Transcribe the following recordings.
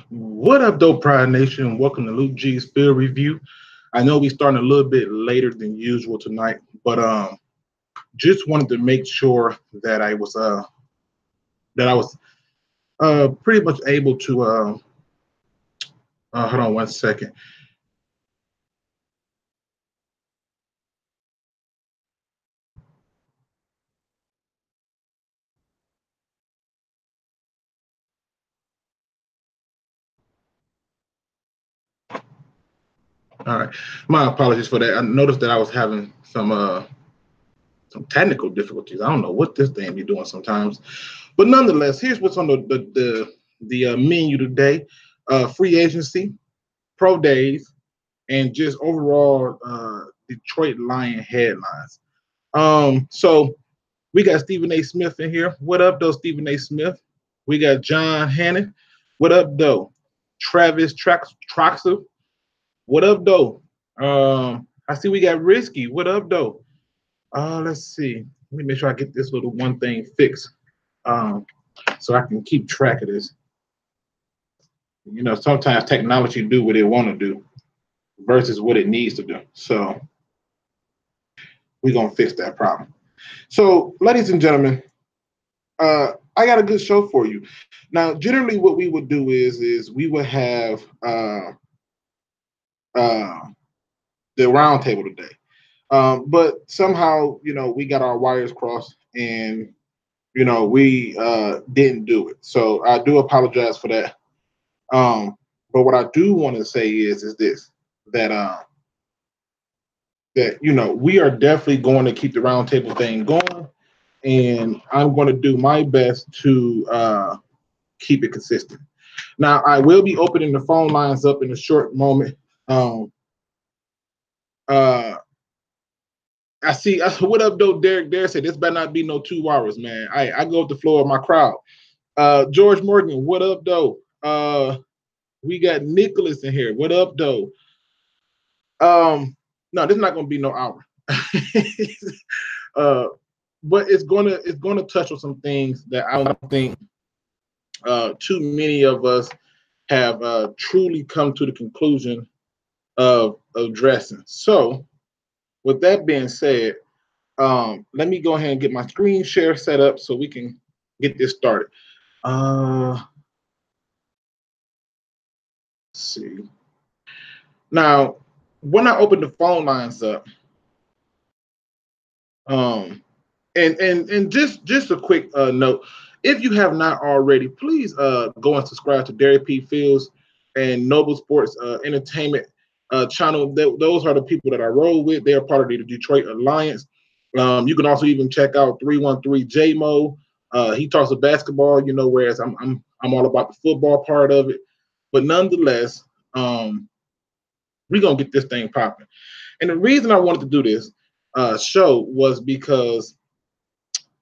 What up, Dope Pride Nation? Welcome to Luke G's Field Review. I know we starting a little bit later than usual tonight, but just wanted to make sure that I was pretty much able to hold on one second. All right, my apologies for that. I noticed that I was having some technical difficulties. I don't know what this thing be doing sometimes, but nonetheless, here's what's on the menu today: free agency, pro days, and just overall Detroit Lion headlines. So we got Stephen A. Smith in here. What up, though, Stephen A. Smith? We got John Hannon. What up, though? Travis Troxel. What up, though? I see we got Risky. What up, though? Let's see. Let me make sure I get this little one thing fixed, um, so I can keep track of this. You know, sometimes technology do what it want to do versus what it needs to do. So we're gonna fix that problem. So, ladies and gentlemen, I got a good show for you. Now, generally, what we would do is we would have uh, the roundtable today, but somehow we got our wires crossed and we didn't do it. So I do apologize for that. But what I do want to say is this that that we are definitely going to keep the roundtable thing going, and I'm going to do my best to keep it consistent. Now, I will be opening the phone lines up in a short moment. Um, uh, I see. What up, though, Derek? Derek said this better not be no 2 hours, man. I go with the floor of my crowd. George Morgan, what up, though? We got Nicholas in here. What up, though? No, this is not going to be no hour. uh, but it's gonna touch on some things that I don't think too many of us have truly come to the conclusion of addressing. So, with that being said, let me go ahead and get my screen share set up so we can get this started. Let's see. Now, when I open the phone lines up, um, and just a quick note, if you have not already, please go and subscribe to Derek P. Fields and Noble Sports Entertainment channel. Those are the people that I roll with. They are part of the Detroit Alliance. You can also even check out 313 JMO. He talks of basketball, whereas I'm all about the football part of it. But nonetheless, we're gonna get this thing popping. And the reason I wanted to do this show was because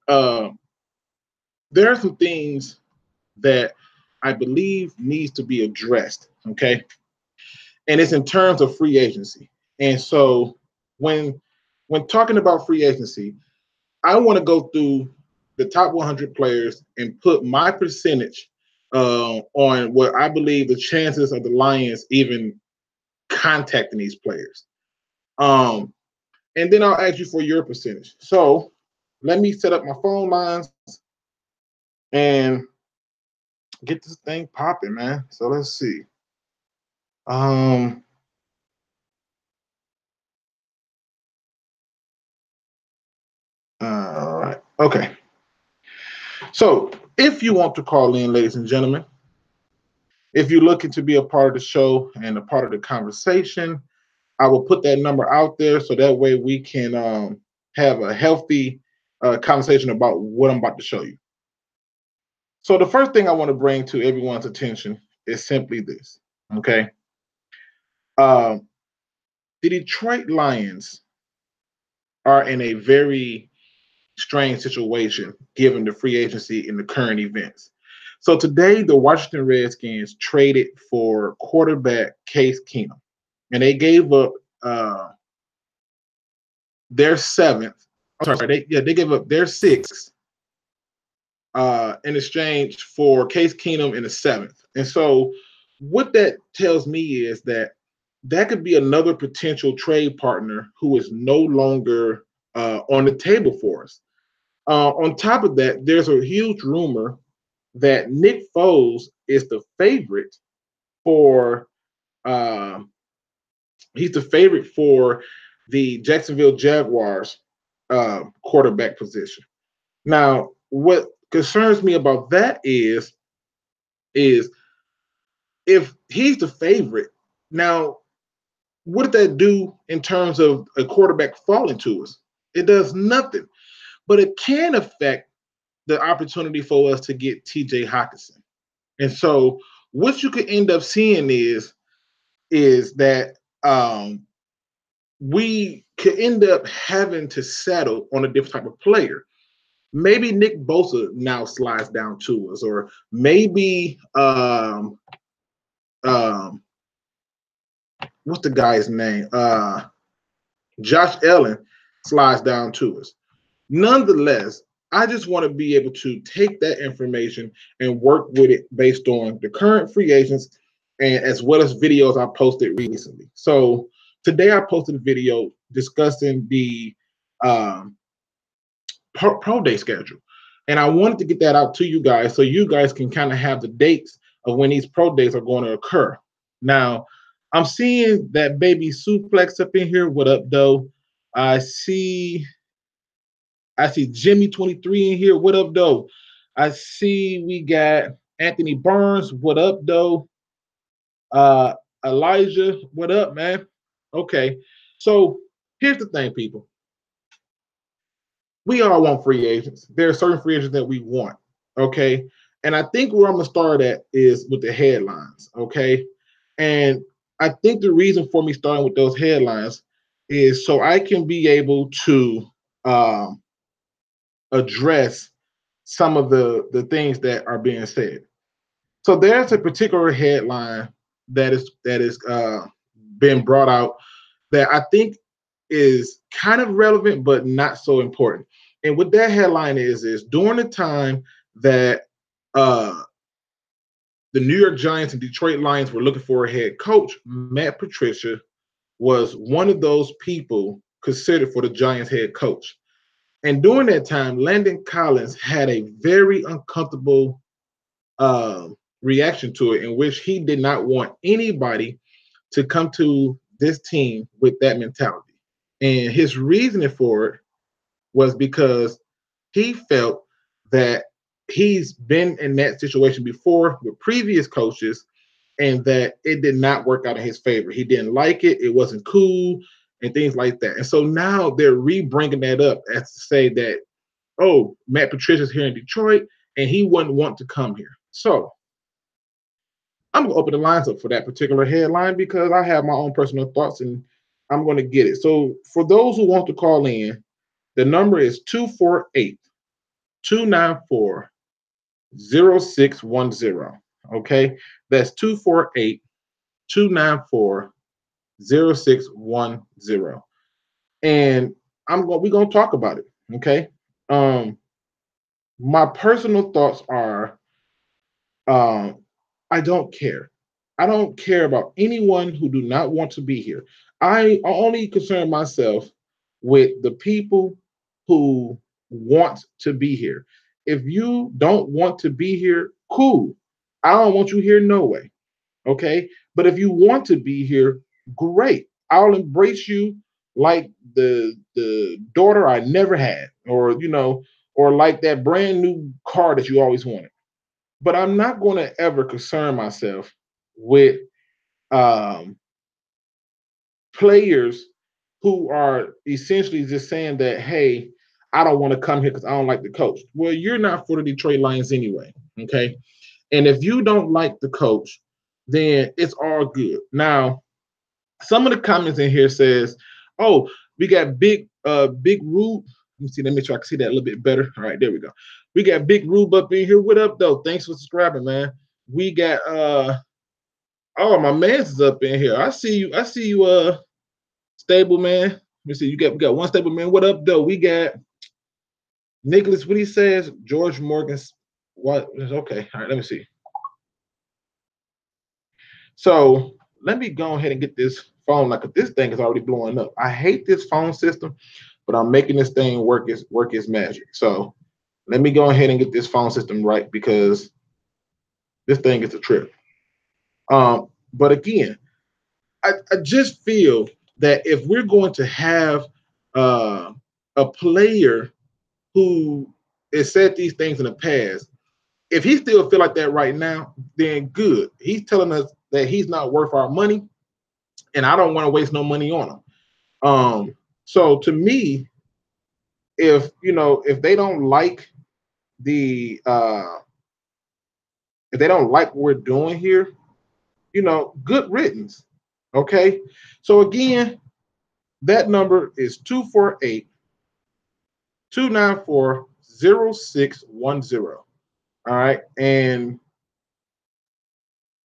uh, there are some things that I believe needs to be addressed. Okay, and it's in terms of free agency. And so when talking about free agency, I want to go through the top 100 players and put my percentage on what I believe the chances of the Lions even contacting these players. Um, and then I'll ask you for your percentage. So let me set up my phone lines and get this thing popping, man. So let's see. Um, all right. Okay. So if you want to call in, ladies and gentlemen, if you're looking to be a part of the show and a part of the conversation, I will put that number out there so that way we can have a healthy conversation about what I'm about to show you. So the first thing I want to bring to everyone's attention is simply this. Okay. Um, the Detroit Lions are in a very strange situation given the free agency in the current events. So today, the Washington Redskins traded for quarterback Case Keenum, and they gave up their seventh. I'm sorry, they gave up their sixth in exchange for Case Keenum in the seventh. And so, what that tells me is that that could be another potential trade partner who is no longer on the table for us. On top of that, there's a huge rumor that Nick Foles is the favorite for uh, he's the favorite for the Jacksonville Jaguars quarterback position. Now, what concerns me about that is if he's the favorite, now what did that do in terms of a quarterback falling to us? It does nothing, but it can affect the opportunity for us to get TJ Hawkinson. And so what you could end up seeing is that we could end up having to settle on a different type of player. Maybe Nick Bosa now slides down to us, or maybe um, what's the guy's name? Josh Allen slides down to us. Nonetheless, I just want to be able to take that information and work with it based on the current free agents and as well as videos I posted recently. So today I posted a video discussing the um, pro day schedule. And I wanted to get that out to you guys so you guys can kind of have the dates of when these pro days are going to occur. Now, I'm seeing that baby suplex up in here. What up, though? I see Jimmy 23 in here. What up, though? I see we got Anthony Burns. What up, though? Uh Elijah, what up, man? Okay. So here's the thing, people. We all want free agents. There are certain free agents that we want. Okay. And I think where I'm gonna start at is with the headlines. Okay. And I think the reason for me starting with those headlines is so I can be able to um, address some of the things that are being said. So there's a particular headline that is been brought out that I think is kind of relevant but not so important. And what that headline is during the time that uh, the New York Giants and Detroit Lions were looking for a head coach, Matt Patricia was one of those people considered for the Giants head coach. And during that time, Landon Collins had a very uncomfortable uh, reaction to it, in which he did not want anybody to come to this team with that mentality. And his reasoning for it was because he felt that he's been in that situation before with previous coaches and that it did not work out in his favor. He didn't like it, it wasn't cool, and things like that. And so now they're re-bringing that up as to say that, oh, Matt Patricia's here in Detroit and he wouldn't want to come here. So I'm going to open the lines up for that particular headline because I have my own personal thoughts and I'm going to get it. So for those who want to call in, the number is 248 294 0610. Okay. That's 248 294 0610. And we're going to talk about it. Okay. Um, my personal thoughts are um, I don't care. I don't care about anyone who do not want to be here. I only concern myself with the people who want to be here. If you don't want to be here, cool. I don't want you here no way. Okay. But if you want to be here, great. I'll embrace you like the daughter I never had, or or like that brand new car that you always wanted. But I'm not going to ever concern myself with um, players who are essentially just saying that, hey, I don't want to come here because I don't like the coach. Well, you're not for the Detroit Lions anyway. Okay. And if you don't like the coach, then it's all good. Now, some of the comments in here says, oh, we got Big Rube. Let me see, let me try to see that a little bit better. All right, there we go. We got Big Rube up in here. What up, though? Thanks for subscribing, man. We got oh, my man's is up in here. I see you, stable man. Let me see, we got one stable man. What up, though? We got Nicholas, what he says, George Morgan's what okay. All right, let me see. So let me go ahead and get this phone. Like this thing is already blowing up. I hate this phone system, but I'm making this thing work its magic. So let me go ahead and get this phone system right because this thing is a trip. But again, I just feel that if we're going to have uh, a player who has said these things in the past, if he still feel like that right now, then good. He's telling us that he's not worth our money, and I don't want to waste no money on him. So to me, if they don't like the if they don't like what we're doing here, good riddance. Okay. So again, that number is 248-294-0610. All right. And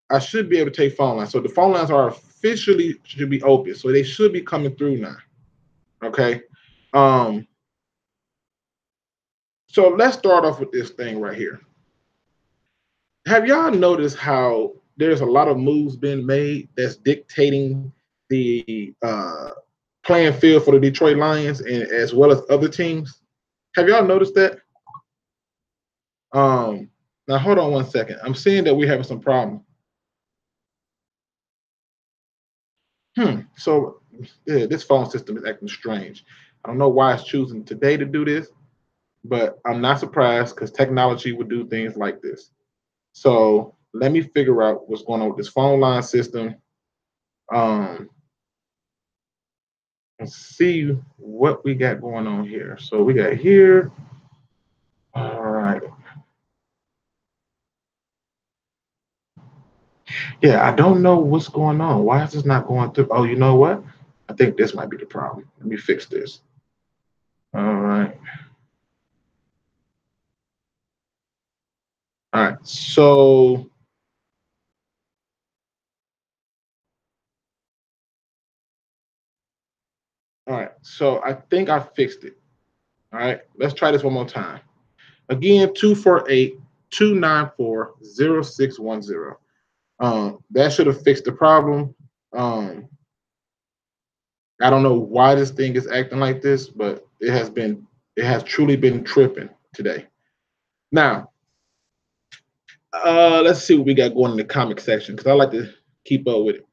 I should be able to take phone lines. So the phone lines are officially should be open. So they should be coming through now. Okay. Um, so let's start off with this thing right here. Have y'all noticed how there's a lot of moves being made that's dictating the playing field for the Detroit Lions and as well as other teams? Have y'all noticed that? Now hold on one second. I'm seeing that we're having some problem. So yeah, this phone system is acting strange. I don't know why it's choosing today to do this, but I'm not surprised because technology would do things like this. So let me figure out what's going on with this phone line system. Um, and see what we got going on here. So we got here. All right. Yeah, I don't know what's going on. Why is this not going through? Oh, you know what? I think this might be the problem. Let me fix this. All right. All right. So I think I fixed it. All right. Let's try this one more time. Again, 248-294-0610. That should have fixed the problem. Um, I don't know why this thing is acting like this, but it has truly been tripping today. Now, let's see what we got going in the comic section because I like to keep up with it.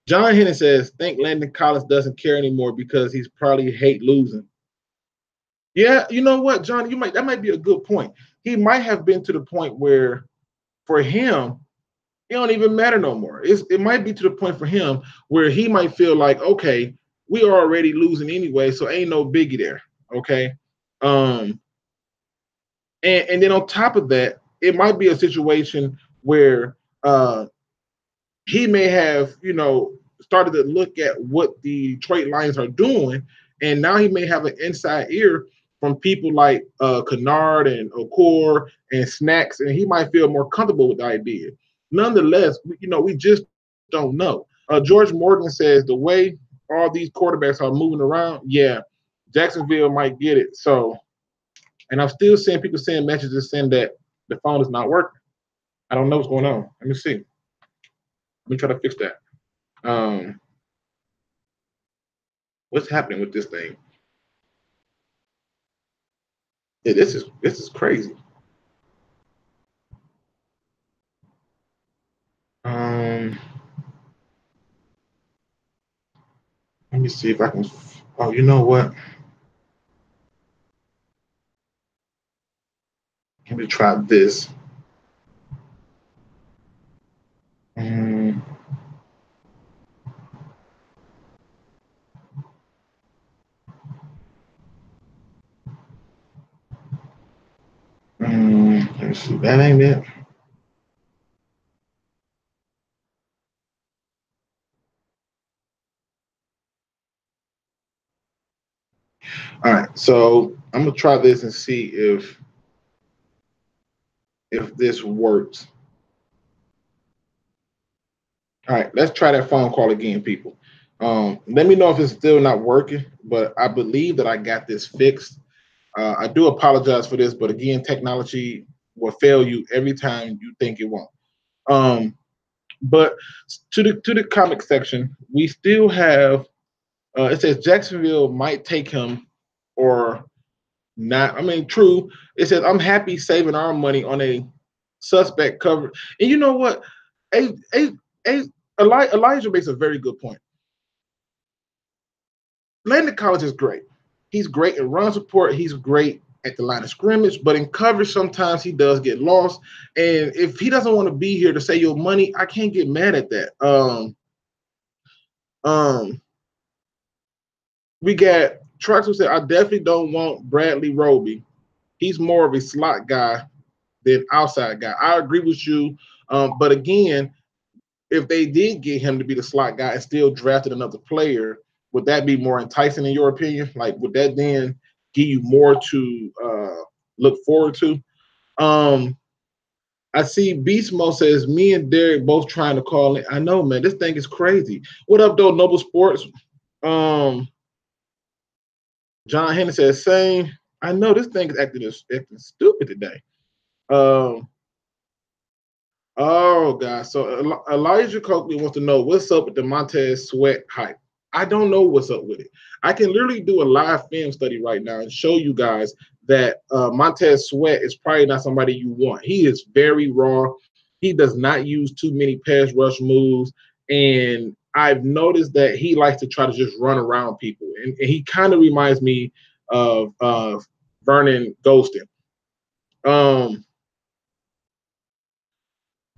John Henry says, think Landon Collins doesn't care anymore because he's probably hate losing. Yeah, you know what, John, that might be a good point. He might have been to the point where for him, it don't even matter no more. It might be to the point for him where he might feel like, okay, we are already losing anyway, so ain't no biggie there. Okay. Um, and then on top of that, it might be a situation where he may have, started to look at what the Detroit Lions are doing, and now he may have an inside ear from people like Kennard and Okor and Snacks, and he might feel more comfortable with the idea. Nonetheless, we just don't know. George Morgan says the way all these quarterbacks are moving around, yeah, Jacksonville might get it. So, and I'm still seeing people saying messages saying that the phone is not working. I don't know what's going on. Let me see. Let me try to fix that. Um, what's happening with this thing? Yeah, this is crazy. Um, let me see if I can. Oh, you know what? Let me try this. Um, let me see. That ain't it. All right, so I'm gonna try this and see if this works. All right, let's try that phone call again, people. Let me know if it's still not working, but I believe that I got this fixed. I do apologize for this, but again, technology will fail you every time you think it won't. Um, But to the comic section, we still have. It says Jacksonville might take him or not. I mean, true. It says I'm happy saving our money on a suspect cover. And you know what? A, a Elijah makes a very good point. Landon College is great. He's great in run support. He's great at the line of scrimmage, but in coverage, sometimes he does get lost. And if he doesn't want to be here to save your money, I can't get mad at that. Um, we got Trucks who said, I definitely don't want Bradley Roby. He's more of a slot guy than outside guy. I agree with you. But again, if they did get him to be the slot guy and still drafted another player, would that be more enticing in your opinion? Like, would that then give you more to look forward to? I see Beast Mo says, me and Derek both trying to call in. I know, man, this thing is crazy. What up, though, Noble Sports? Um, John Henry says, same. I know this thing is acting stupid today. Um, Oh God! So Elijah Coakley wants to know what's up with the Montez Sweat hype. I don't know what's up with it. I can literally do a live film study right now and show you guys that Montez Sweat is probably not somebody you want. He is very raw. He does not use too many pass rush moves, and I've noticed that he likes to try to just run around people, and he kind of reminds me of Vernon Golston. Um,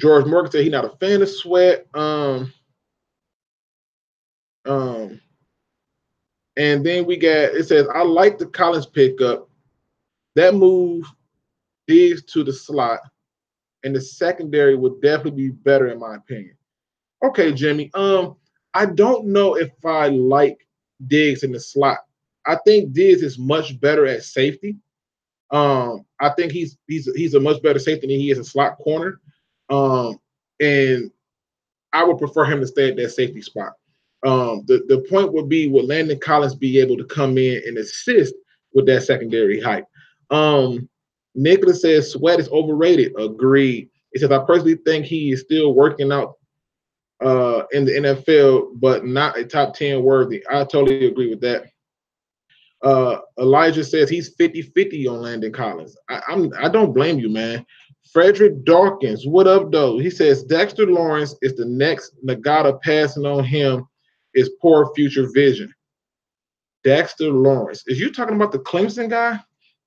George Morgan said he's not a fan of Sweat. Um, and then we got it says I like the Collins pickup. That move Diggs to the slot, and the secondary would definitely be better in my opinion. Okay, Jimmy. I don't know if I like Diggs in the slot. I think Diggs is much better at safety. I think he's a much better safety than he is a slot corner. And I would prefer him to stay at that safety spot. The point would be, would Landon Collins be able to come in and assist with that secondary height? Nicholas says Sweat is overrated. Agreed. He says, I personally think he is still working out in the NFL, but not a top 10 worthy. I totally agree with that. Elijah says he's 50-50 on Landon Collins. I don't blame you, man. Frederick Dawkins, what up, though? He says Dexter Lawrence is the next Nagata. Passing on him is poor future vision. Dexter Lawrence. Is you talking about the Clemson guy?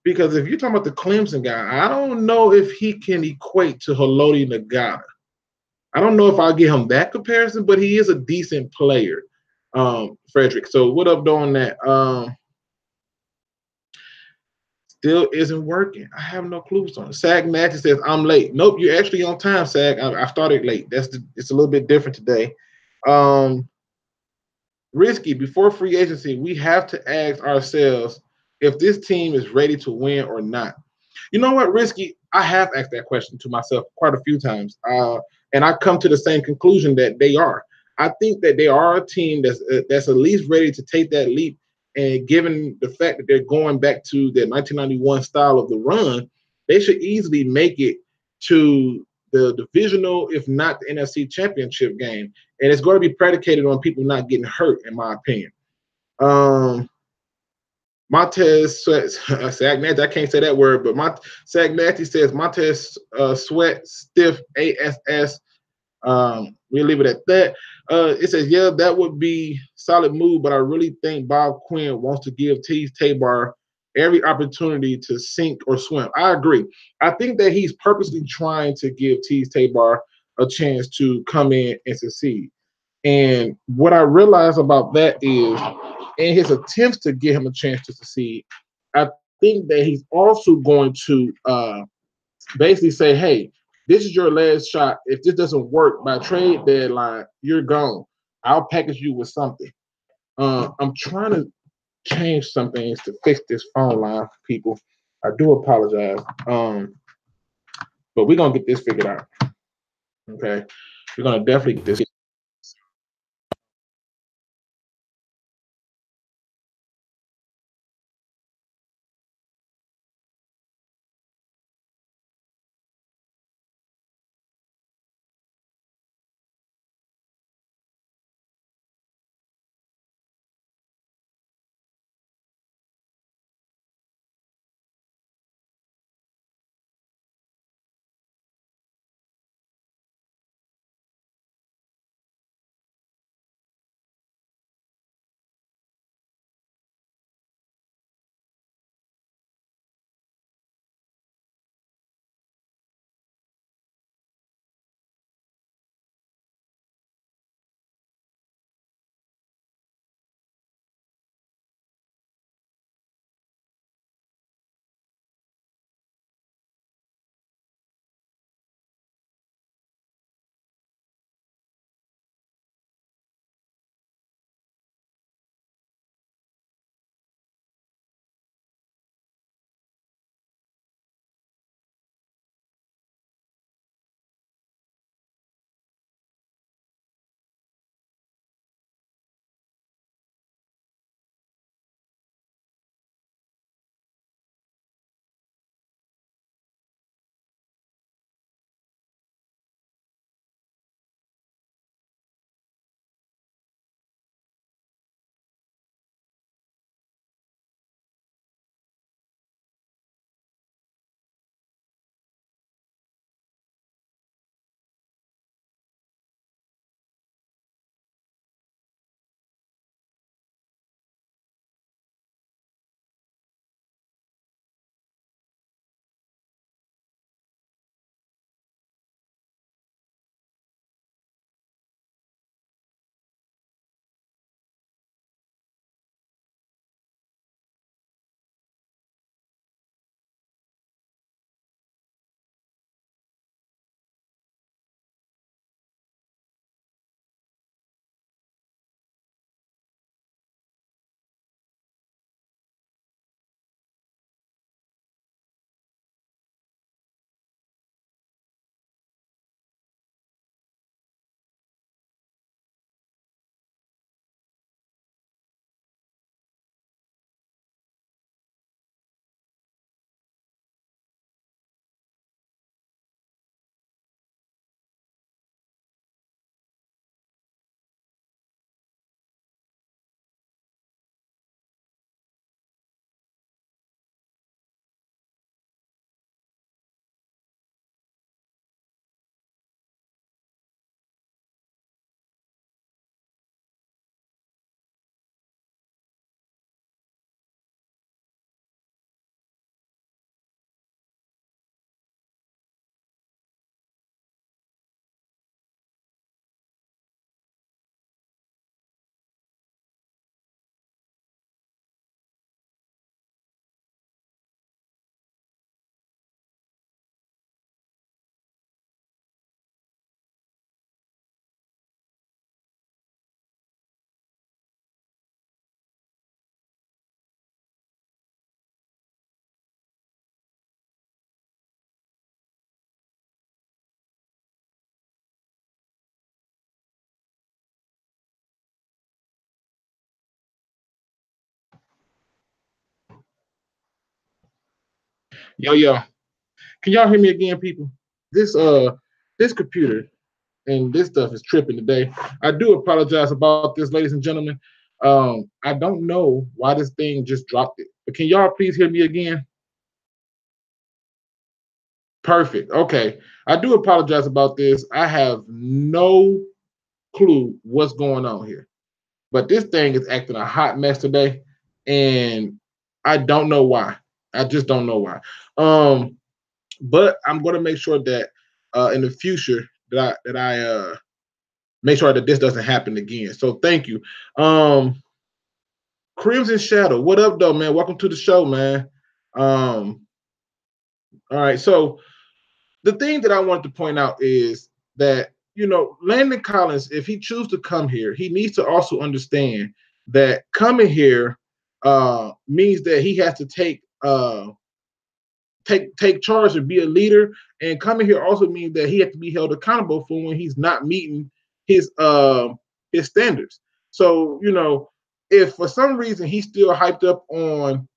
Because if you're talking about the Clemson guy, I don't know if he can equate to Haloti Nagata. I don't know if I'll give him that comparison, but he is a decent player, Frederick. So what up, doing that? Still isn't working. I have no clues on it. Sag Natty says, I'm late. Nope, you're actually on time, Sag. I started late. It's a little bit different today. Risky, before free agency, we have to ask ourselves if this team is ready to win or not. You know what, Risky? I have asked that question to myself quite a few times. And I come to the same conclusion that they are. I think that they are a team that's at least ready to take that leap. And given the fact that they're going back to their 1991 style of the run, they should easily make it to the divisional, if not the NFC championship game. And it's going to be predicated on people not getting hurt, in my opinion. Montez Sweat, Sagnati, I can't say that word, but Sagnati says Montez Sweat, stiff ASS. We'll leave it at that. It says, yeah, that would be solid move, but I really think Bob Quinn wants to give Teez Tabor every opportunity to sink or swim. I agree. I think that he's purposely trying to give Teez Tabor a chance to come in and succeed. And what I realize about that is, in his attempts to give him a chance to succeed, I think that he's also going to basically say, hey, this is your last shot. If this doesn't work by trade deadline, you're gone. I'll package you with something. I'm trying to change some things to fix this phone line for people. I do apologize. But we're going to get this figured out. Okay. We're going to definitely get this Yo, yo. Can y'all hear me again, people? This computer and this stuff is tripping today. I do apologize about this, ladies and gentlemen. I don't know why this thing just dropped it. But can y'all please hear me again? Perfect. Okay. I do apologize about this. I have no clue what's going on here. But this thing is acting a hot mess today, and I don't know why. I just don't know why. Um, but I'm going to make sure that in the future that I make sure that this doesn't happen again. So thank you. Crimson Shadow, what up, though, man? Welcome to the show, man. Um, all right, so the thing that I wanted to point out is that Landon Collins, if he chooses to come here, he needs to also understand that coming here means that he has to take charge and be a leader. And coming here also means that he has to be held accountable for when he's not meeting his standards. So if for some reason he's still hyped up on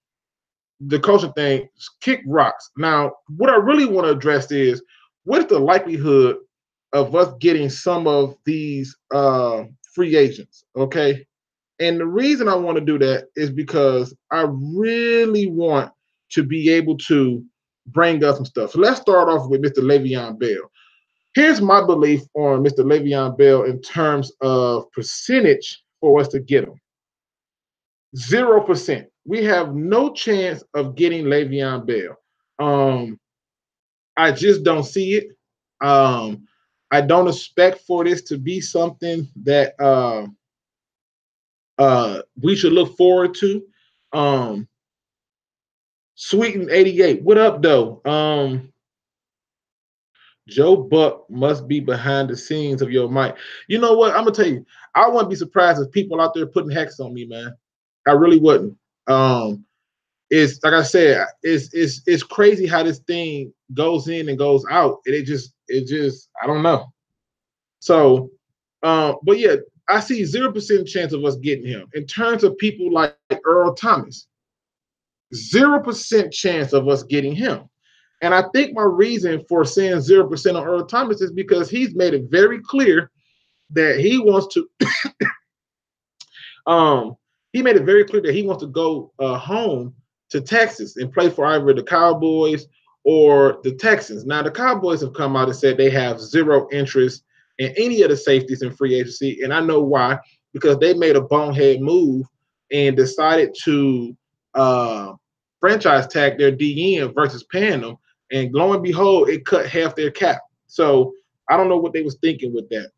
the culture thing, kick rocks. Now, what I really want to address is what is the likelihood of us getting some of these free agents? Okay. And the reason I want to do that is because I really want to be able to bring up some stuff. So let's start off with Mr. Le'Veon Bell. Here's my belief on Mr. Le'Veon Bell in terms of percentage for us to get him. 0%. We have no chance of getting Le'Veon Bell. I just don't see it. I don't expect for this to be something that we should look forward to. Sweeten 88. What up, though? Joe Buck must be behind the scenes of your mic. You know what? I'm gonna tell you, I wouldn't be surprised if people out there putting hacks on me, man. I really wouldn't. It's like I said, it's crazy how this thing goes in and goes out, and it just I don't know. So, but yeah, I see 0% chance of us getting him. In terms of people like Earl Thomas, 0% chance of us getting him. And I think my reason for saying 0% on Earl Thomas is because he's made it very clear that he wants to he made it very clear that he wants to go home to Texas and play for either the Cowboys or the Texans. Now, the Cowboys have come out and said they have zero interest in any of the safeties in free agency, and I know why, because they made a bonehead move and decided to franchise tag their DN versus paying them, and lo and behold, it cut half their cap. So I don't know what they was thinking with that.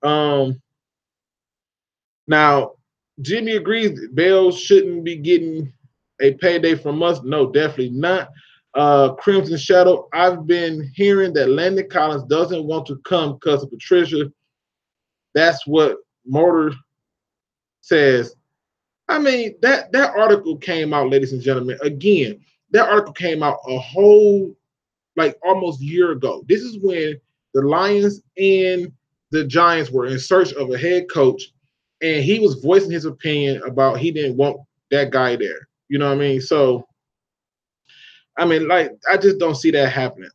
Now, Jimmy agrees Bell shouldn't be getting a payday from us. No, definitely not. Crimson Shadow, I've been hearing that Landon Collins doesn't want to come because of Patricia. That's what Motor says. I mean, that article came out, ladies and gentlemen. Again, that article came out a whole, like, almost a year ago. This is when the Lions and the Giants were in search of a head coach, and he was voicing his opinion about he didn't want that guy there. You know what I mean? So, I mean, like, I just don't see that happening.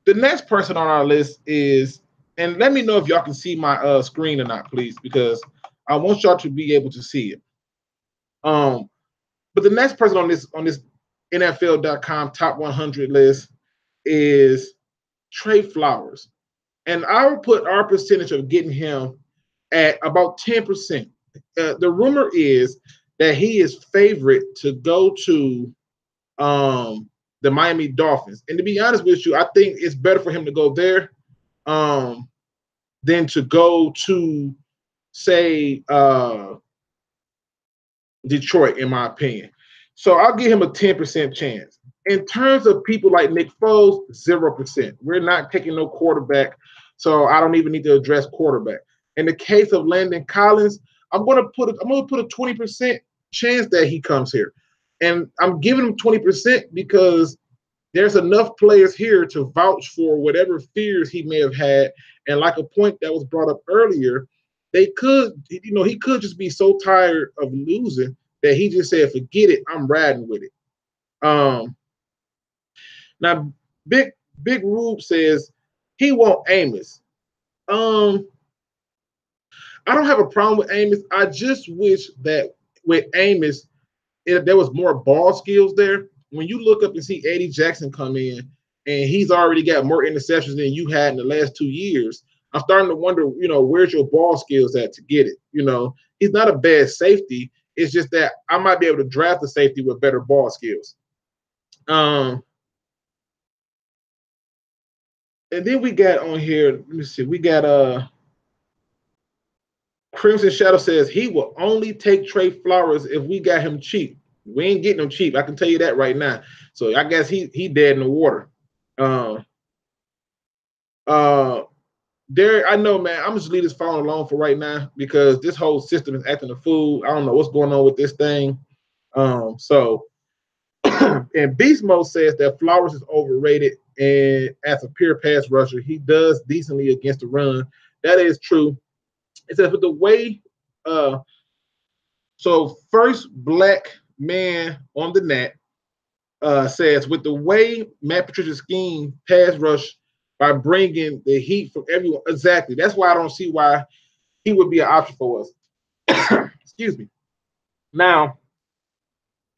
The next person on our list is, and let me know if y'all can see my screen or not, please, because I want y'all to be able to see it. But the next person on this NFL.com top 100 list is Trey Flowers, and I will put our percentage of getting him at about 10%. The rumor is that he is favorite to go to the Miami Dolphins. And to be honest with you, I think it's better for him to go there than to go to, say, Detroit, in my opinion. So I'll give him a 10% chance. In terms of people like Nick Foles, 0%. We're not taking no quarterback, so I don't even need to address quarterback. In the case of Landon Collins, I'm gonna put a 20% chance that he comes here. And I'm giving him 20% because there's enough players here to vouch for whatever fears he may have had. And like a point that was brought up earlier, he could just be so tired of losing that he just said, forget it, I'm riding with it. Now Big Rube says he want Amos. I don't have a problem with Amos. I just wish that with Amos, if there was more ball skills there. When you look up and see Eddie Jackson come in, and he's already got more interceptions than you had in the last 2 years, I'm starting to wonder, where's your ball skills at to get it? He's not a bad safety. It's just that I might be able to draft a safety with better ball skills. And then we got on here, let me see, we got Crimson Shadow says he will only take Trey Flowers if we got him cheap. We ain't getting him cheap. I can tell you that right now. So I guess he dead in the water. Derek, I know, man. I'm just leave this phone alone for right now because this whole system is acting a fool. I don't know what's going on with this thing. And Beast Mode says that Flowers is overrated, and as a pure pass rusher, he does decently against the run. That is true. It says, but the way, so first black man on the net says, with the way Matt Patricia's scheme pass rush by bringing the heat from everyone. Exactly. That's why I don't see why he would be an option for us. Excuse me. Now,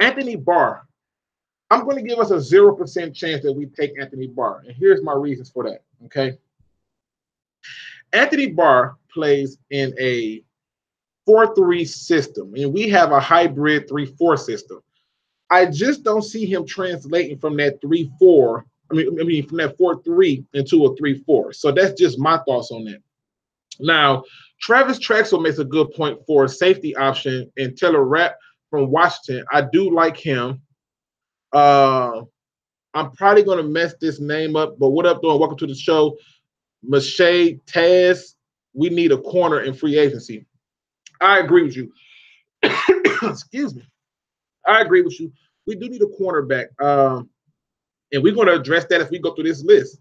Anthony Barr. I'm going to give us a 0% chance that we take Anthony Barr. And here's my reasons for that. Okay. Anthony Barr plays in a 4-3 system, and we have a hybrid 3-4 system. I just don't see him translating from that 3-4. I mean, from that 4-3 into a 3-4. So that's just my thoughts on that. Now, Travis Trexel makes a good point for a safety option, and Taylor Rapp from Washington. I do like him. I'm probably going to mess this name up, but what up, doing? Welcome to the show. Mache Taz, we need a corner in free agency. I agree with you. Excuse me. I agree with you. We do need a cornerback. And we're going to address that as we go through this list.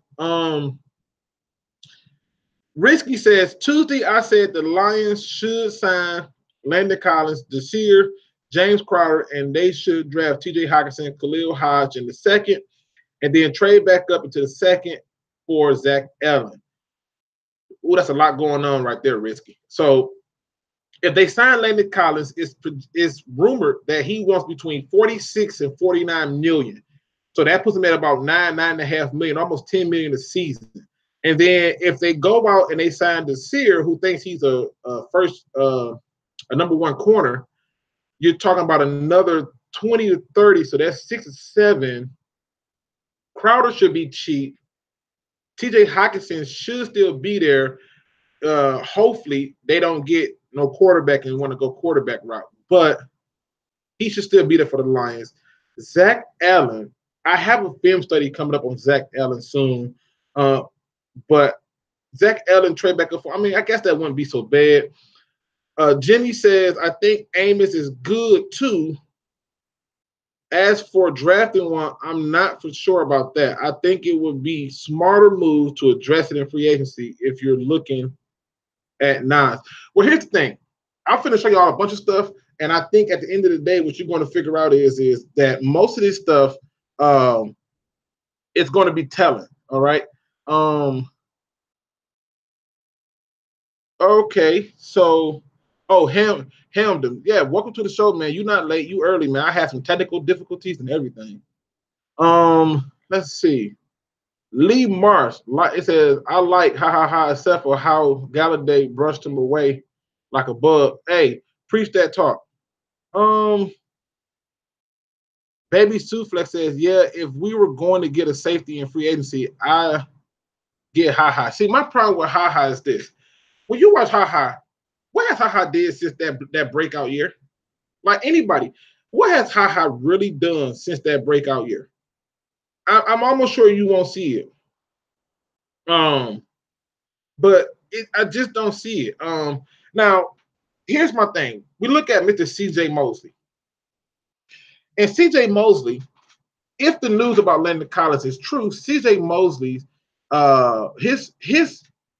Risky says, Tuesday I said the Lions should sign Landon Collins, Desir, James Crowder, and they should draft TJ Hockenson, Khalil Hodge in the second, and then trade back up into the second for Zach Allen. Ooh, that's a lot going on right there, Risky. So if they sign Landon Collins, it's rumored that he wants between 46 and 49 million. So that puts him at about $9.5 million, almost 10 million a season. And then if they go out and they sign Desir, who thinks he's a number one corner, you're talking about another 20 to 30. So that's 6 or 7. Crowder should be cheap. TJ Hockenson should still be there. Hopefully they don't get no quarterback and want to go quarterback route, but he should still be there for the Lions. Zach Allen, I have a film study coming up on Zach Allen soon, but Zach Allen trade back up for, I guess that wouldn't be so bad. Jimmy says, I think Amos is good too. As for drafting one, I'm not for sure about that. I think it would be smarter move to address it in free agency if you're looking at nines. Well, here's the thing. I'm finna show y'all a bunch of stuff, and I think at the end of the day, what you're going to figure out is that most of this stuff it's going to be telling. All right. Okay. So, Hamden. Yeah, welcome to the show, man. You're not late. You early, man. I had some technical difficulties and everything. Let's see. Lee Marsh, it says, I like except for how Galladay brushed him away like a bug. Hey, preach that talk. Baby Suflex says, yeah, if we were going to get a safety in free agency, I get See, my problem with is this. When you watch what has did since that breakout year? Like anybody, what has really done since that breakout year? I'm almost sure you won't see it. But I just don't see it. Now, here's my thing. We look at Mr. C.J. Mosley. And C.J. Mosley, if the news about Landon Collins is true, C.J. Mosley's his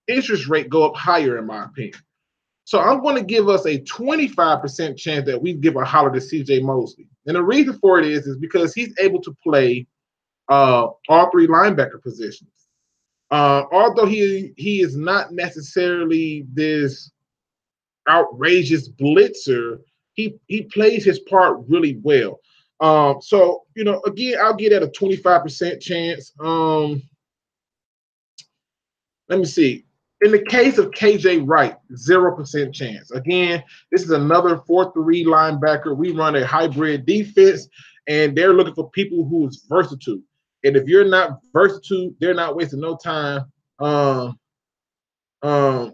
interest rate go up higher, in my opinion. So I'm going to give us a 25% chance that we give a holler to CJ Mosley. And the reason for it is because he's able to play all three linebacker positions. Although he is not necessarily this outrageous blitzer, he plays his part really well. So again, I'll get at a 25% chance. Let me see. In the case of KJ Wright, 0% chance. Again, this is another 4-3 linebacker. We run a hybrid defense, and they're looking for people who's versatile. And if you're not versatile, they're not wasting no time. And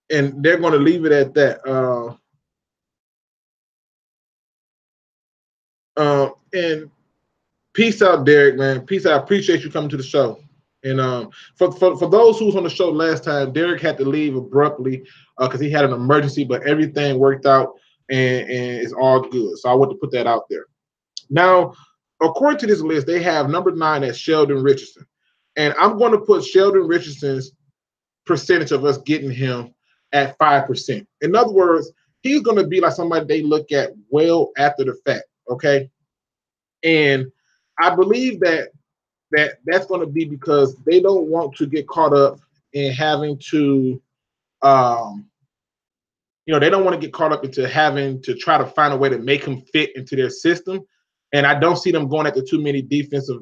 they're going to leave it at that. And peace out, Derek, man. Peace out. I appreciate you coming to the show. And for those who was on the show last time, Derek had to leave abruptly because he had an emergency, but everything worked out and it's all good. So I want to put that out there. Now, according to this list, they have number 9 as Sheldon Richardson. And I'm going to put Sheldon Richardson's percentage of us getting him at 5%. In other words, he's going to be like somebody they look at well after the fact, okay? And I believe that's going to be because they don't want to get caught up in having to, they don't want to get caught up into having to try to find a way to make him fit into their system. And I don't see them going after too many defensive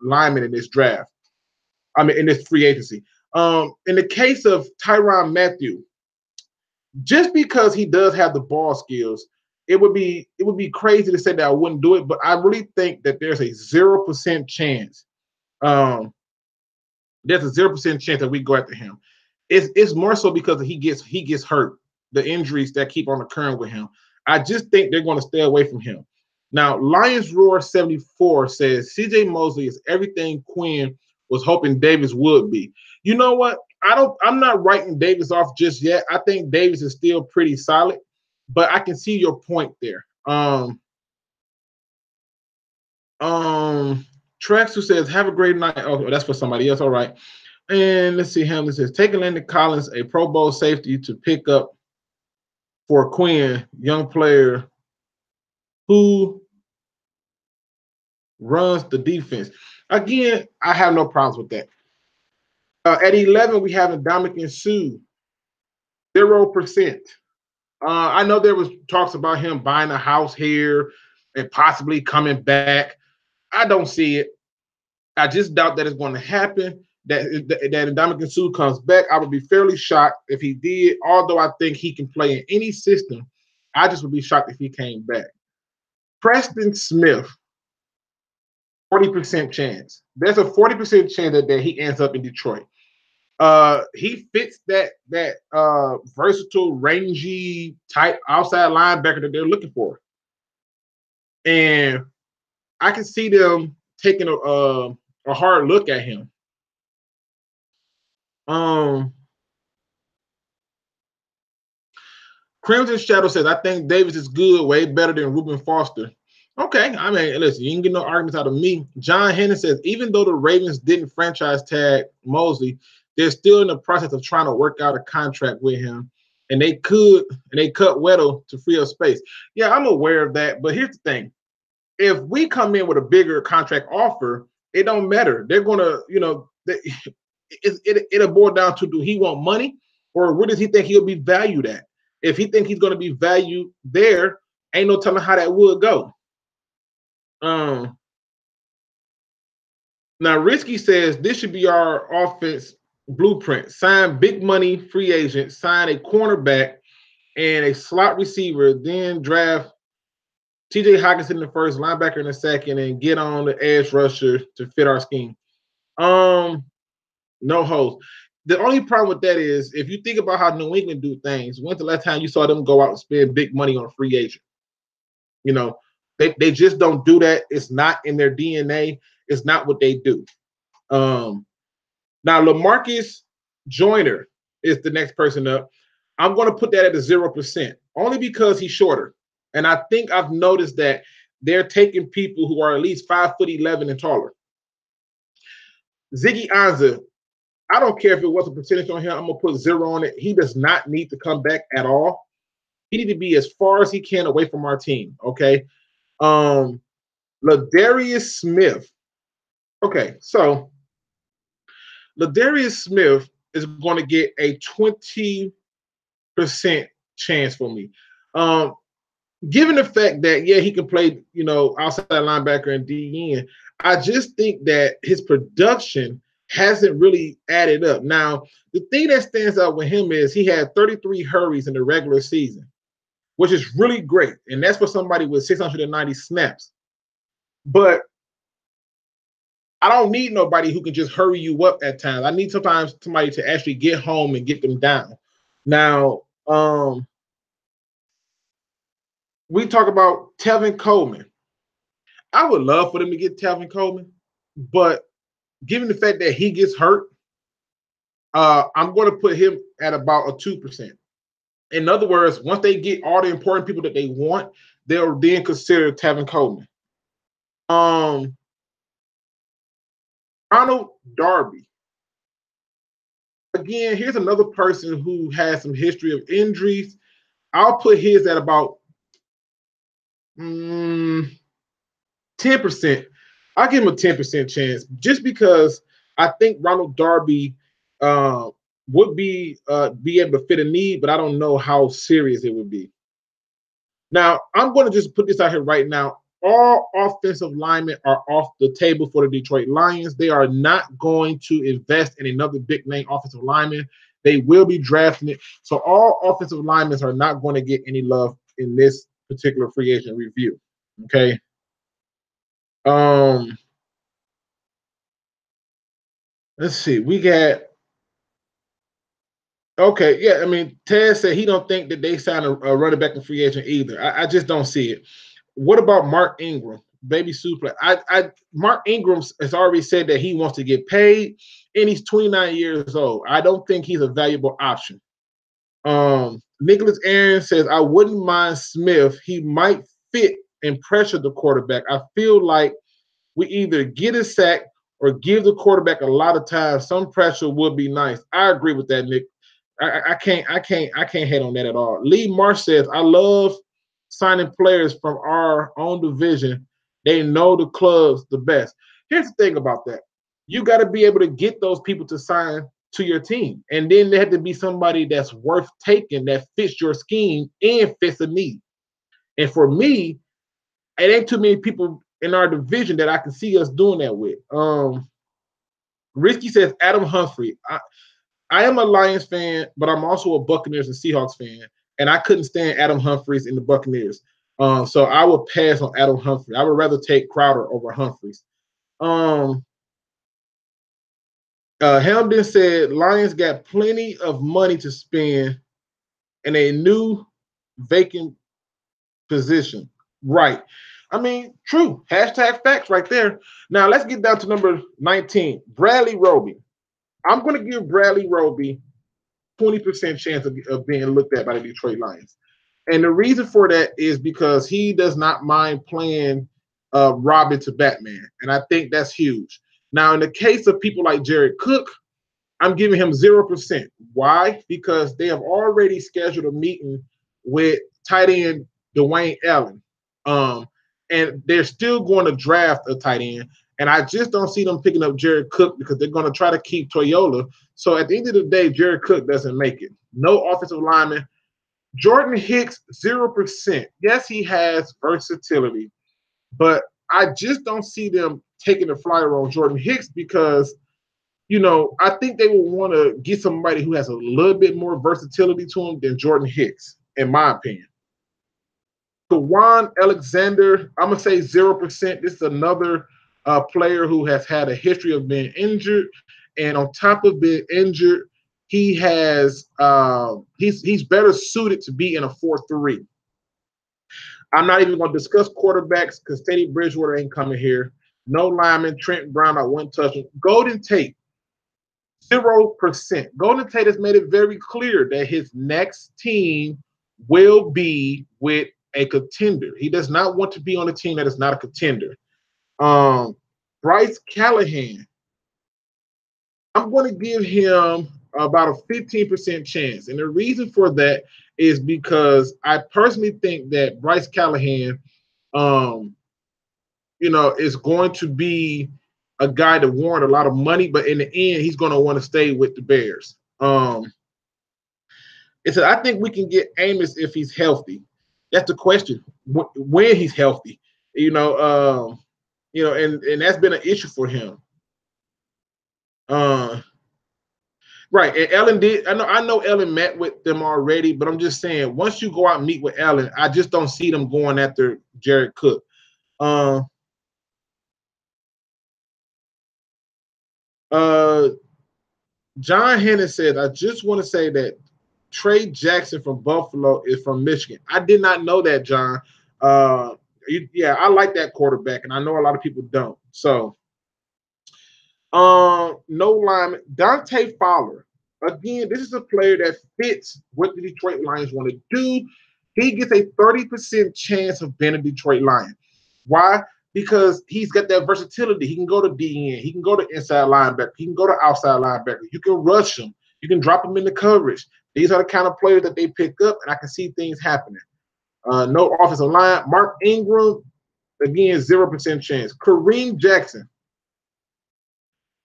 linemen in this draft. In this free agency. In the case of Tyrann Mathieu, just because he does have the ball skills, it would be crazy to say that I wouldn't do it, but I really think that there's a 0% chance. There's a 0% chance that we go after him. It's more so because he gets hurt, the injuries that keep on occurring with him. I just think they're going to stay away from him. Now, Lions Roar 74 says CJ Mosley is everything Quinn was hoping Davis would be. You know what? I'm not writing Davis off just yet. I think Davis is still pretty solid, but I can see your point there. Trex, who says, have a great night. Oh, that's for somebody else. All right. And let's see him. This says, taking Landon Collins, a Pro Bowl safety, to pick up for Quinn, young player who runs the defense. Again, I have no problems with that. At 11, we have Ndamukong Suh, 0%. I know there was talks about him buying a house here and possibly coming back. I don't see it. I just doubt that it's going to happen. That Ndamukong Suh comes back. I would be fairly shocked if he did. Although I think he can play in any system, I just would be shocked if he came back. Preston Smith, 40% chance. There's a 40% chance that he ends up in Detroit. He fits that versatile, rangy type outside linebacker that they're looking for, and I can see them taking a hard look at him. Crimson Shadow says, I think Davis is good, way better than Reuben Foster. Okay, I mean, listen, you can get no arguments out of me. John Hennon says, even though the Ravens didn't franchise tag Mosley, they're still in the process of trying to work out a contract with him. And they cut Weddle to free up space. Yeah, I'm aware of that. But here's the thing. If we come in with a bigger contract offer, it don't matter. They're going to, it'll boil down to, do he want money or what does he think he'll be valued at? If he think he's going to be valued there, ain't no telling how that would go. Now, Risky says this should be our offense blueprint. Sign big money free agent, sign a cornerback and a slot receiver, then draft TJ Hockenson in the first, linebacker in the second, and get on the edge rusher to fit our scheme. No host. The only problem with that is if you think about how New England do things, when's the last time you saw them go out and spend big money on a free agent? They just don't do that. It's not in their DNA. It's not what they do. Now, LaMarcus Joyner is the next person up. I'm going to put that at a 0%, only because he's shorter. And I think I've noticed that they're taking people who are at least 5'11" and taller. Ziggy Ansah, I don't care if it was a percentage on him. I'm gonna put 0 on it. He does not need to come back at all. He need to be as far as he can away from our team. Okay. Ladarius Smith. Okay, so Ladarius Smith is going to get a 20% chance for me. Um, Given the fact that he can play, outside linebacker and DN, I just think that his production hasn't really added up. Now, the thing that stands out with him is he had 33 hurries in the regular season, which is really great, and that's for somebody with 690 snaps. But I don't need nobody who can just hurry you up at times. I need sometimes somebody to actually get home and get them down. Now, we talk about Tevin Coleman. I would love for them to get Tevin Coleman, but given the fact that he gets hurt, I'm going to put him at about a 2%. In other words, once they get all the important people that they want, they'll then consider Tevin Coleman. Ronald Darby. Again, here's another person who has some history of injuries. I'll put his at about 10%. I'll give him a 10% chance just because I think Ronald Darby would be able to fit a need, but I don't know how serious it would be. Now, I'm going to just put this out here right now. All offensive linemen are off the table for the Detroit Lions. They are not going to invest in another big name offensive lineman. They will be drafting it. So all offensive linemen are not going to get any love in this particular free agent review. Okay. Let's see. We got okay. Yeah, I mean, Ted said he don't think that they signed a running back in free agent either. I just don't see it. What about Mark Ingram? Baby super. Mark Ingram has already said that he wants to get paid, and he's 29 years old. I don't think he's a valuable option. Nicholas Aaron says, I wouldn't mind Smith. He might fit and pressure the quarterback. I feel like we either get a sack or give the quarterback a lot of time. Some pressure would be nice. I agree with that, Nick. I can't hate on that at all. Lee Marsh says, I love signing players from our own division. They know the clubs the best. Here's the thing about that. You got to be able to get those people to sign to your team. And then there had to be somebody that's worth taking that fits your scheme and fits a need. And for me, it ain't too many people in our division that I can see us doing that with. Risky says Adam Humphrey. I am a Lions fan, but I'm also a Buccaneers and Seahawks fan, and I couldn't stand Adam Humphries in the Buccaneers. So I would pass on Adam Humphrey. I would rather take Crowder over Humphries. Hamden said Lions got plenty of money to spend in a new vacant position. Right. I mean, true. Hashtag facts right there. Now let's get down to number 19, Bradley Roby. I'm going to give Bradley Roby 20% chance of being looked at by the Detroit Lions. And the reason for that is because he does not mind playing Robin to Batman. And I think that's huge. Now, in the case of people like Jared Cook, I'm giving him 0%. Why? Because they have already scheduled a meeting with tight end Dwayne Allen. And they're still going to draft a tight end. And I just don't see them picking up Jared Cook because they're going to try to keep Toyola. So at the end of the day, Jared Cook doesn't make it. No offensive lineman. Jordan Hicks, 0%. Yes, he has versatility, but I just don't see them taking the flyer on Jordan Hicks because, I think they will want to get somebody who has a little bit more versatility to him than Jordan Hicks, in my opinion. Kawan Alexander, I'm going to say 0%. This is another player who has had a history of being injured. And on top of being injured, he has he's better suited to be in a 4-3. I'm not even going to discuss quarterbacks because Teddy Bridgewater ain't coming here. No lineman. Trent Brown, I wouldn't touch him. Golden Tate, 0%. Golden Tate has made it very clear that his next team will be with a contender. He does not want to be on a team that is not a contender. Bryce Callahan, I'm going to give him about a 15% chance. And the reason for that is because I personally think that Bryce Callahan, um, is going to be a guy that warrant a lot of money, but in the end, he's going to want to stay with the Bears. It said, I think we can get Amos if he's healthy. That's the question. When he's healthy, and that's been an issue for him. Right, and Ellen did. I know Ellen met with them already, but I'm just saying, once you go out and meet with Ellen, I just don't see them going after Jared Cook. Uh, uh, John Hennon said, I just want to say that Trey Jackson from Buffalo is from Michigan. I did not know that, John. Yeah, I like that quarterback, and I know a lot of people don't. So, no lineman. Dante Fowler. Again, this is a player that fits what the Detroit Lions want to do. He gets a 30% chance of being a Detroit Lion. Why? Because he's got that versatility. He can go to DN. He can go to inside linebacker. He can go to outside linebacker. You can rush him. You can drop him into coverage. These are the kind of players that they pick up, and I can see things happening. No offensive line. Mark Ingram, again, 0% chance. Kareem Jackson.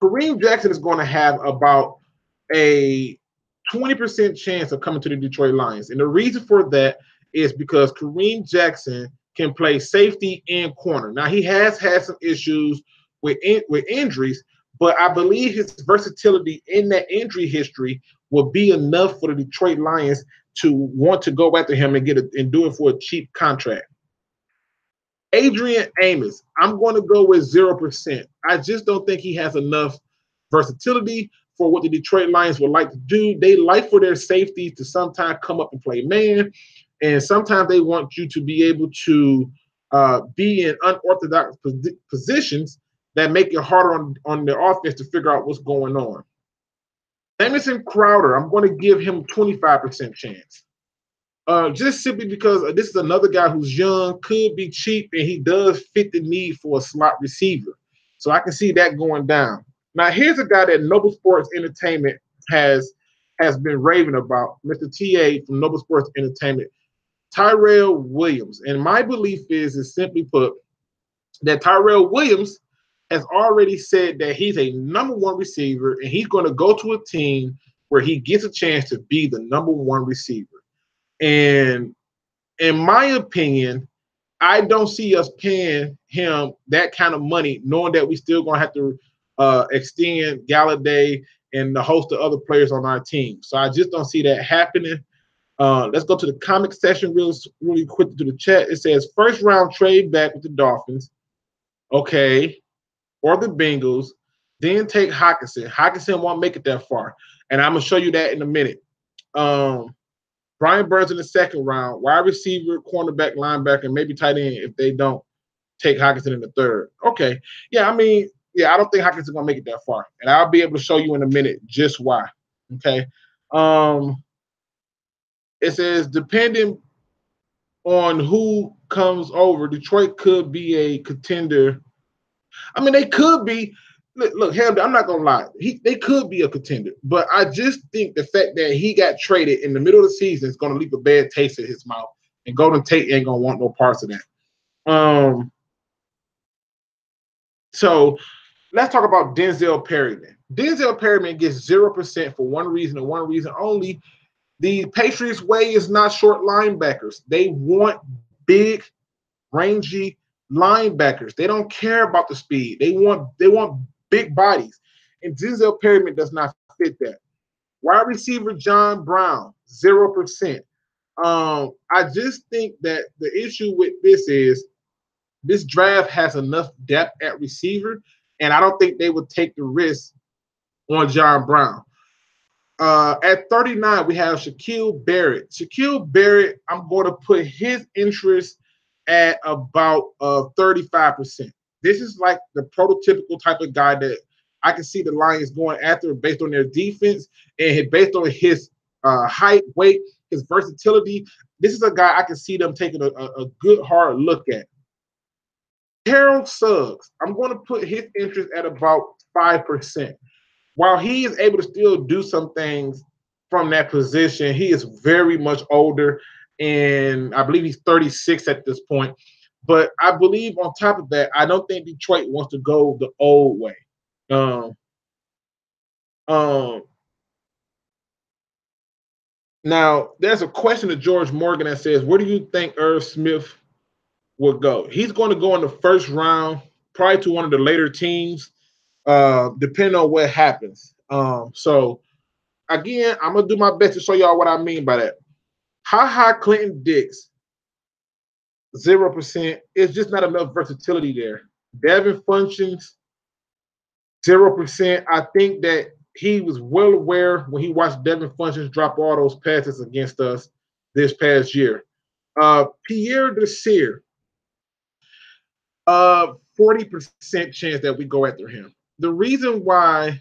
Kareem Jackson is going to have about a 20% chance of coming to the Detroit Lions. And the reason for that is because Kareem Jackson can play safety and corner. Now, he has had some issues with injuries, but I believe his versatility in that injury history will be enough for the Detroit Lions to want to go after him and do it for a cheap contract. Adrian Amos, I'm going to go with 0%. I just don't think he has enough versatility for what the Detroit Lions would like to do. They like for their safeties to sometimes come up and play man, and sometimes they want you to be able to be in unorthodox positions that make it harder on their offense to figure out what's going on. Jamison Crowder, I'm going to give him 25% chance. Just simply because this is another guy who's young, could be cheap, and he does fit the need for a slot receiver. So I can see that going down. Now, here's a guy that Noble Sports Entertainment has been raving about, Mr. TA from Noble Sports Entertainment, Tyrell Williams. And my belief is simply put, that Tyrell Williams has already said that he's a number one receiver, and he's going to go to a team where he gets a chance to be the number one receiver. And in my opinion, I don't see us paying him that kind of money, knowing that we still going to have to extend Galladay and the host of other players on our team. So I just don't see that happening. Let's go to the comment section really quick to the chat. It says first round trade back with the Dolphins, okay, or the Bengals, then take Hockenson. Hockenson won't make it that far, and I'm gonna show you that in a minute. Brian Burns in the second round, wide receiver, cornerback, linebacker, and maybe tight end if they don't take Hockenson in the third. Okay. Yeah, I mean, I don't think Hockenson's going to make it that far. And I'll be able to show you in a minute just why. Okay. It says, depending on who comes over, Detroit could be a contender. I mean, they could be. Look, Hamden, I'm not gonna lie. They could be a contender, but I just think the fact that he got traded in the middle of the season is gonna leave a bad taste in his mouth, and Golden Tate ain't gonna want no parts of that. So let's talk about Denzel Perryman. Denzel Perryman gets 0% for one reason and one reason only. The Patriots' way is not short linebackers. They want big, rangy linebackers. They don't care about the speed. They want big bodies. And Denzel Perryman does not fit that. Wide receiver John Brown, 0%. I just think that the issue with this is this draft has enough depth at receiver, and I don't think they would take the risk on John Brown. At 39, we have Shaquille Barrett. Shaquille Barrett, I'm going to put his interest at about 35%. This is like the prototypical type of guy that I can see the Lions going after based on their defense and based on his height, weight, his versatility. This is a guy I can see them taking a good hard look at. Harold Suggs, I'm going to put his interest at about 5%. while he is able to still do some things from that position, he is very much older, and I believe he's 36 at this point. But I believe on top of that, I don't think Detroit wants to go the old way. Um, um, Now, there's a question to George Morgan that says, where do you think Irv Smith would go? He's going to go in the first round, probably to one of the later teams, depending on what happens. So, again, I'm going to do my best to show y'all what I mean by that. Ha Ha Clinton Dix, 0%. It's just not enough versatility there. Devin Functions, 0%. I think that he was well aware when he watched Devin Functions drop all those passes against us this past year. Pierre Desir, 40% chance that we go after him. The reason why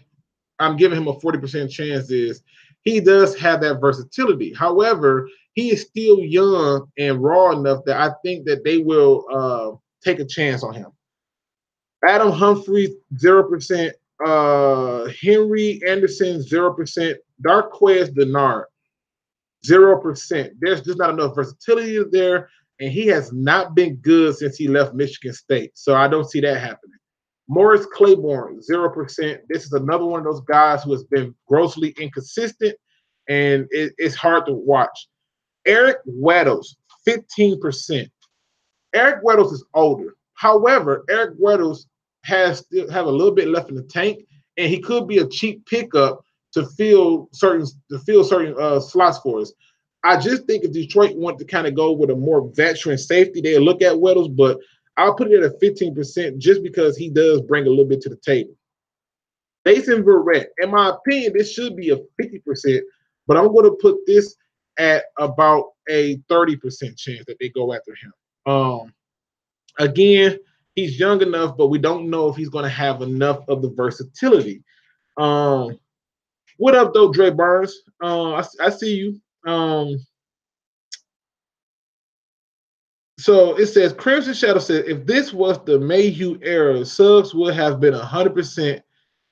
I'm giving him a 40% chance is he does have that versatility. However, he is still young and raw enough that I think that they will take a chance on him. Adam Humphries, 0%. Henry Anderson, 0%. Darquez Denard, 0%. There's just not enough versatility there, and he has not been good since he left Michigan State. So I don't see that happening. Morris Claiborne, 0%. This is another one of those guys who has been grossly inconsistent, and it's hard to watch. Eric Weddles, 15%. Eric Weddles is older. However, Eric Weddles still have a little bit left in the tank, and he could be a cheap pickup to fill certain slots for us. I just think if Detroit want to kind of go with a more veteran safety, they'll look at Weddles, but I'll put it at 15% just because he does bring a little bit to the table. Jason Verrett, in my opinion, this should be a 50%, but I'm going to put this at about a 30% chance that they go after him. Again, he's young enough, but we don't know if he's going to have enough of the versatility. What up, though, Dre Burns? I see you. So it says, Crimson Shadow said, if this was the Mayhew era, Suggs would have been 100%.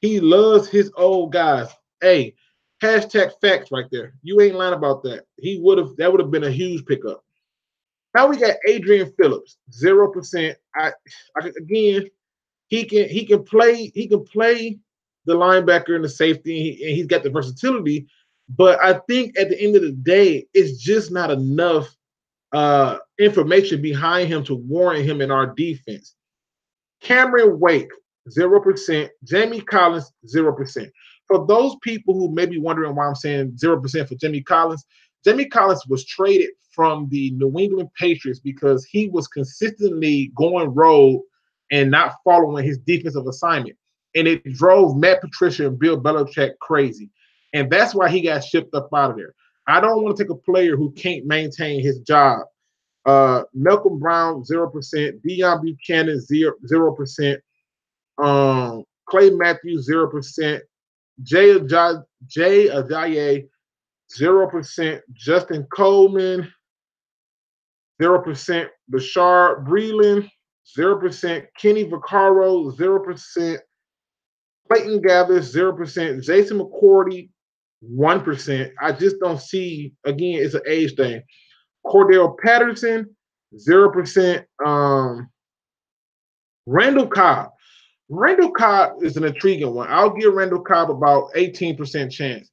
He loves his old guys. Hey, hashtag facts right there. You ain't lying about that. That would have been a huge pickup. Now we got Adrian Phillips, 0%. Again, he can play the linebacker and the safety, and he's got the versatility. But I think at the end of the day, it's just not enough information behind him to warrant him in our defense. Cameron Wake, 0%. Jamie Collins, 0%. For those people who may be wondering why I'm saying 0% for Jamie Collins was traded from the New England Patriots because he was consistently going rogue and not following his defensive assignment. And it drove Matt Patricia and Bill Belichick crazy. And that's why he got shipped up out of there. I don't want to take a player who can't maintain his job. Malcolm Brown, 0%. Deion Buchanan, 0%. Clay Matthews, 0%. Jay Ajayi, 0%. Justin Coleman, 0%. Bashar Breeland, 0%. Kenny Vaccaro, 0%. Clayton Gavis, 0%. Jason McCourty, 1%. I just don't see, again, it's an age thing. Cordell Patterson, 0%. Randall Cobb. Randall Cobb is an intriguing one. I'll give Randall Cobb about 18% chance.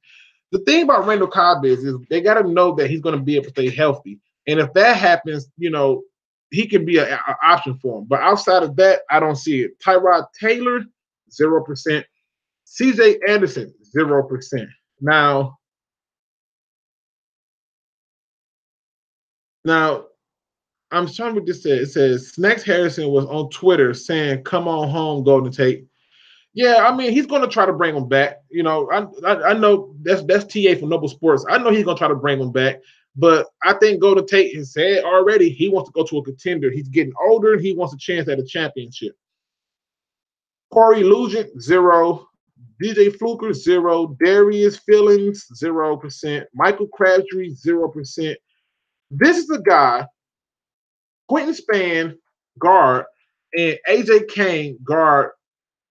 The thing about Randall Cobb is they got to know that he's going to be able to stay healthy. And if that happens, he can be an option for him. But outside of that, I don't see it. Tyrod Taylor, 0%. CJ Anderson, 0%. Now, I'm trying to this says. It says Snacks Harrison was on Twitter saying, "Come on home, Golden Tate." Yeah, I mean he's going to try to bring him back. I know that's TA from Noble Sports. I know he's going to try to bring him back, but I think Golden Tate has said already he wants to go to a contender. He's getting older. He wants a chance at a championship. Corey Lugent, 0. DJ Fluker, 0. Darius Fillings, 0%. Michael Crabtree, 0%. This is a guy. Quentin Spann, guard, and AJ Kane, guard,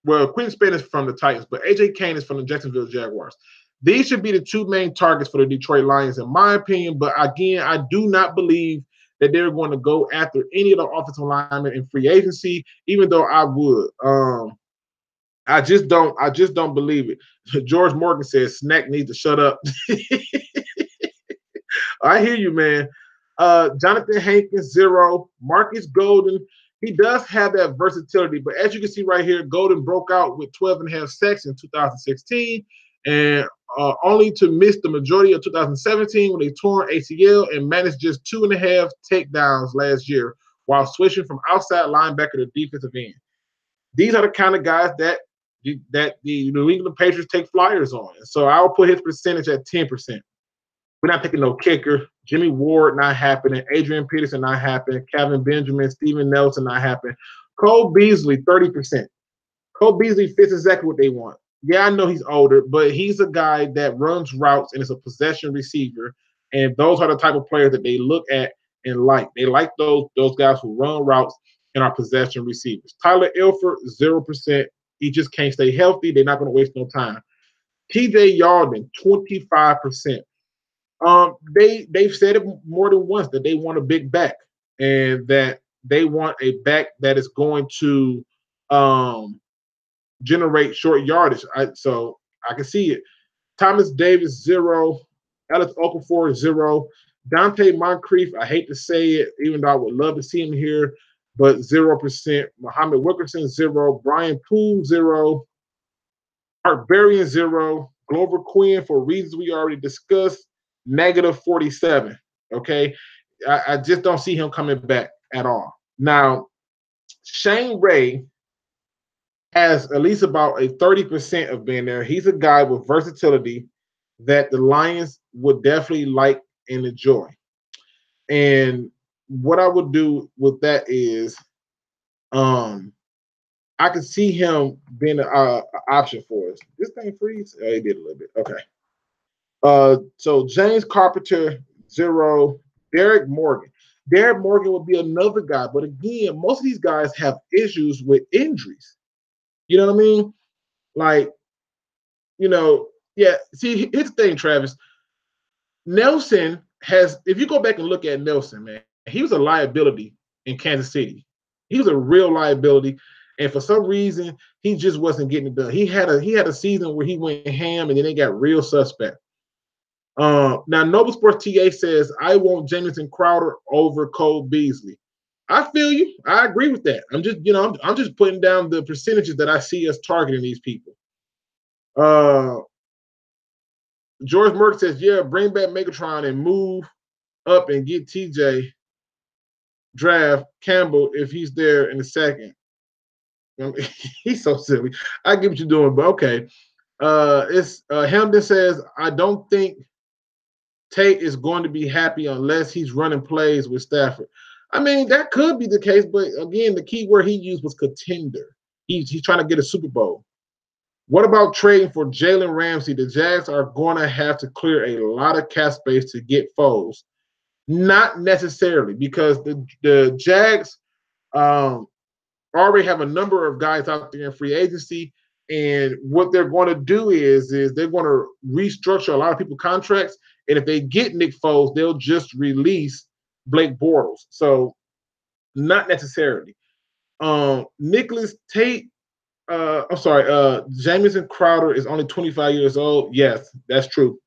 well, Quinn Spain is from the Titans, but AJ Kane is from the Jacksonville Jaguars. These should be the two main targets for the Detroit Lions, in my opinion. But again, I do not believe that they're going to go after any of the offensive linemen in free agency, even though I would. I just don't. I just don't believe it. George Morgan says Snack needs to shut up. I hear you, man. Jonathan Hankins, 0. Marcus Golden, he does have that versatility, but as you can see right here, Golden broke out with 12.5 sacks in 2016, and only to miss the majority of 2017 when they tore ACL and managed just 2.5 takedowns last year while switching from outside linebacker to defensive end. These are the kind of guys that the New England Patriots take flyers on. So I'll put his percentage at 10%. We're not picking no kicker. Jimmy Ward, not happening. Adrian Peterson, not happening. Calvin Benjamin, Steven Nelson, not happening. Cole Beasley, 30%. Cole Beasley fits exactly what they want. Yeah, I know he's older, but he's a guy that runs routes and is a possession receiver. And those are the type of players that they look at and like. They like those guys who run routes and are possession receivers. Tyler Eifert, 0%. He just can't stay healthy. They're not going to waste no time. TJ Yeldon, 25%. They've said it more than once that they want a big back and that they want a back that is going to generate short yardage. So I can see it. Thomas Davis, 0. Alex Okafor, 0. Dante Moncrief, I hate to say it, even though I would love to see him here, but 0%. Muhammad Wilkerson, 0. Brian Poole, 0. Art Berrien, 0. Glover Quinn, for reasons we already discussed, -47. Okay. I just don't see him coming back at all. Now, Shane Ray has at least about a 30% of being there. He's a guy with versatility that the Lions would definitely like and enjoy. And what I would do with that is I could see him being an option for us. This thing freeze? Oh, it did a little bit. Okay. So James Carpenter, 0. Derek Morgan. Derek Morgan would be another guy, but again, most of these guys have issues with injuries. You know what I mean? Like, yeah. See, here's the thing, Travis. Nelson has, if you go back and look at Nelson, man, he was a liability in Kansas City. He was a real liability. And for some reason, he just wasn't getting it done. He had a season where he went ham and then they got real suspect. Now, Noble Sports TA says, I want Jamison Crowder over Cole Beasley. I feel you. I agree with that. I'm just, I'm just putting down the percentages that I see us targeting these people. George Merck says, yeah, bring back Megatron and move up and get TJ draft Campbell if he's there in a second. He's so silly. I get what you're doing, but okay. It's Hamden says, I don't think Tate is going to be happy unless he's running plays with Stafford. I mean, that could be the case, but again, the key word he used was contender. He's trying to get a Super Bowl. What about trading for Jalen Ramsey? The Jags are going to have to clear a lot of cap space to get Foles. Not necessarily, because the Jags already have a number of guys out there in free agency, and what they're going to do is they're going to restructure a lot of people's contracts, and if they get Nick Foles, they'll just release Blake Bortles. So not necessarily. Nicholas Tate, Jamison Crowder is only 25 years old. Yes, that's true.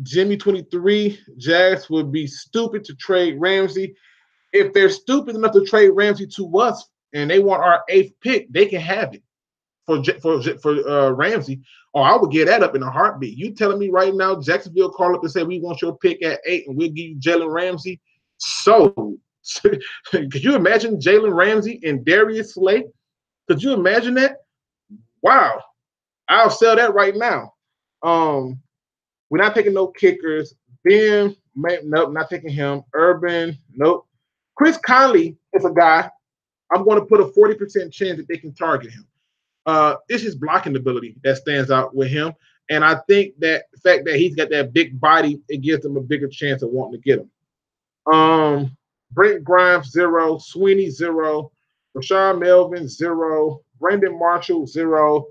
Jimmy 23, Jags would be stupid to trade Ramsey. If they're stupid enough to trade Ramsey to us and they want our 8th pick, they can have it for Ramsey. Or I would get that up in a heartbeat. You telling me right now, Jacksonville call up and say we want your pick at 8 and we'll give you Jalen Ramsey? So could you imagine Jalen Ramsey and Darius Slay? Could you imagine that? Wow. I'll sell that right now. We're not taking no kickers. Ben, nope, not taking him. Urban, nope. Chris Conley is a guy I'm going to put a 40% chance that they can target him. It's his blocking ability that stands out with him. And I think that the fact that he's got that big body, it gives them a bigger chance of wanting to get him. Brent Grimes, 0. Sweeney, 0. Rashawn Melvin, 0. Brandon Marshall, 0.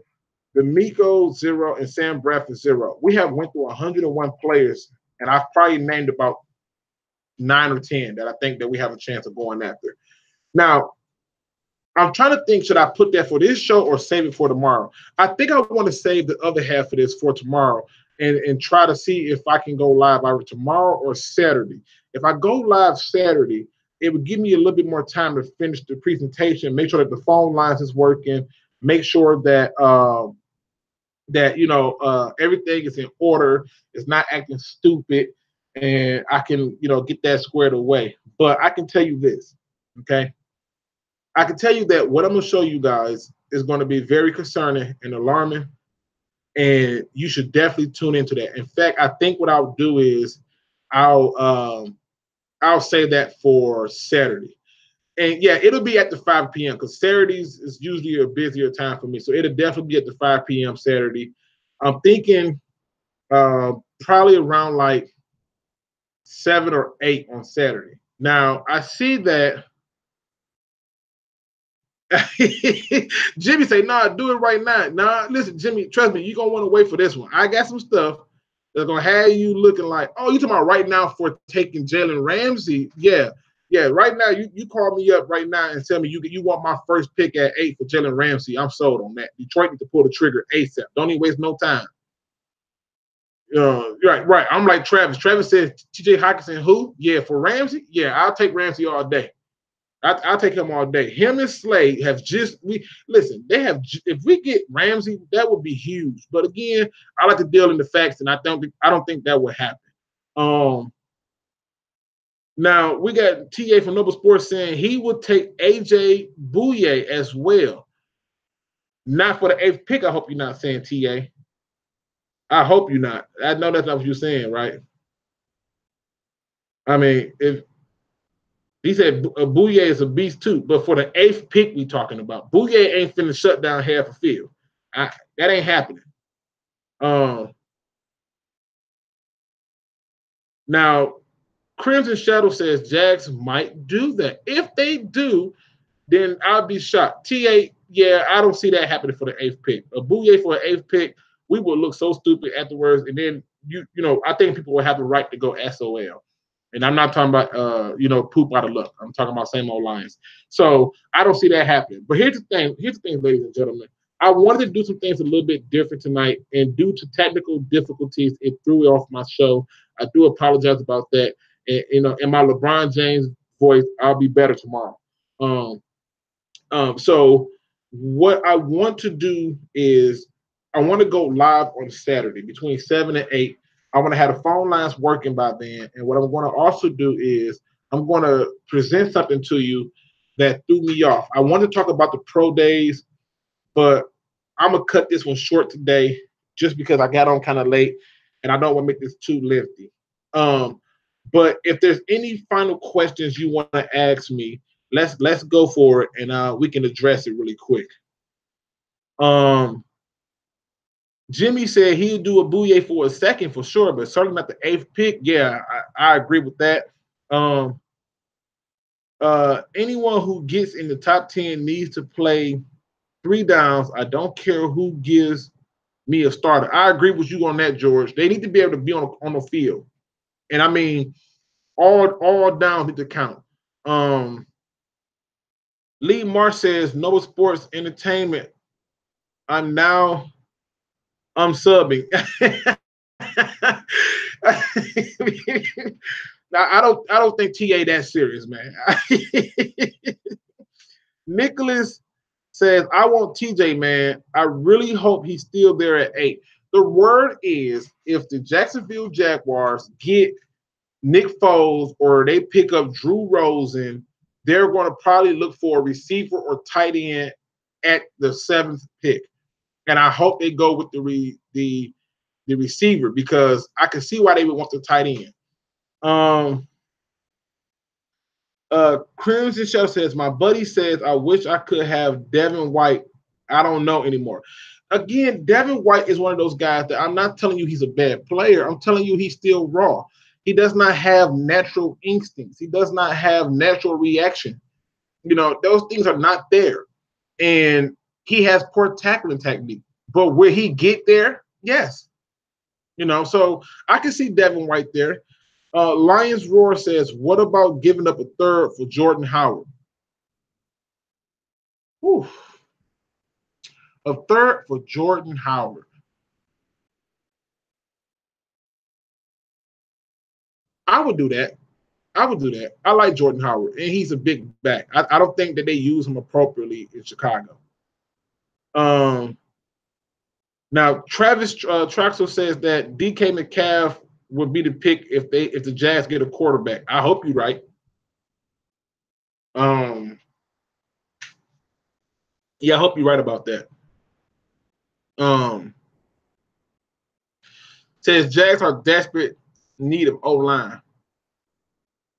D'Amico, 0. And Sam Bradford, 0. We have went through 101 players, and I've probably named about 9 or 10 that I think that we have a chance of going after. Now, I'm trying to think, should I put that for this show or save it for tomorrow? I think I want to save the other half of this for tomorrow and try to see if I can go live either tomorrow or Saturday. If I go live Saturday, it would give me a little bit more time to finish the presentation, make sure that the phone lines is working, make sure that everything is in order, it's not acting stupid, and I can get that squared away. But I can tell you this, okay? I can tell you that what I'm going to show you guys is going to be very concerning and alarming, and you should definitely tune into that. In fact, I think what I'll do is I'll say that for Saturday. And yeah, it'll be at the 5 p.m. because Saturdays is usually a busier time for me. So it'll definitely be at the 5 p.m. Saturday. I'm thinking probably around like 7 or 8 on Saturday. Now, I see that Jimmy say, nah, do it right now. Nah, listen, Jimmy, trust me, you're going to want to wait for this one. I got some stuff that's going to have you looking like, oh, you talking about right now for taking Jalen Ramsey? Yeah, right now, you call me up right now and tell me you want my first pick at 8 for Jalen Ramsey. I'm sold on that. Detroit need to pull the trigger ASAP. Don't even waste no time. Right. I'm like Travis. Travis says, TJ Hockenson, who? Yeah, for Ramsey? Yeah, I'll take Ramsey all day. I'll take him all day. Him and Slade have they have. If we get Ramsey, that would be huge. But again, I like to deal in the facts, and I don't think that would happen. Now we got TA from Noble Sports saying he would take AJ Bouye as well. Not for the 8th pick. I hope you're not saying TA. I hope you're not. I know that's not what you're saying, right? I mean, if he said Bouye is a beast too, but for the 8th pick we talking about, Bouye ain't finna shut down half a field. That ain't happening. Now, Crimson Shadow says Jags might do that. If they do, then I'll be shocked. TA, yeah, I don't see that happening for the 8th pick. A Bouye for an 8th pick, we will look so stupid afterwards, and then I think people will have the right to go SOL. And I'm not talking about poop out of luck. I'm talking about same old Lions. So I don't see that happening. But here's the thing, ladies and gentlemen. I wanted to do some things a little bit different tonight, and due to technical difficulties, it threw off my show. I do apologize about that. And, in my LeBron James voice, I'll be better tomorrow. So what I want to do is I want to go live on Saturday between 7 and 8. I want to have the phone lines working by then. And what I'm going to also do is I'm going to present something to you that threw me off. I want to talk about the pro days, but I'm going to cut this one short today just because I got on kind of late and I don't want to make this too lengthy. But if there's any final questions you want to ask me, let's go for it, and we can address it really quick. Jimmy said he'd do a Bouye for a 2nd for sure, but certainly not the 8th pick. Yeah, I agree with that. Anyone who gets in the top 10 needs to play 3 downs. I don't care who gives me a starter. I agree with you on that, George. They need to be able to be on the field. And I mean, all downs need to count. Lee Marsh says, Noble Sports Entertainment. I'm subbing. Now, I don't think TA that serious, man. Nicholas says, I want TJ, man. I really hope he's still there at 8. The word is if the Jacksonville Jaguars get Nick Foles or they pick up Drew Rosen, they're going to probably look for a receiver or tight end at the 7th pick. And I hope they go with the receiver because I can see why they would want the tight end. Crimson Shell says, my buddy says, I wish I could have Devin White. I don't know anymore. Again, Devin White is one of those guys that I'm not telling you he's a bad player. I'm telling you he's still raw. He does not have natural instincts. He does not have natural reaction. You know, those things are not there. And he has poor tackling technique. But will he get there? Yes. You know, so I can see Devin White there. Lions Roar says, what about giving up a third for Jordan Howard? Whew. A third for Jordan Howard. I would do that. I would do that. I like Jordan Howard, and he's a big back. I don't think that they use him appropriately in Chicago. Um, Now Travis Traxel says that DK Metcalf would be the pick if the Jazz get a quarterback. I hope you're right. Yeah, I hope you're right about that. Says Jags are desperate need of O line.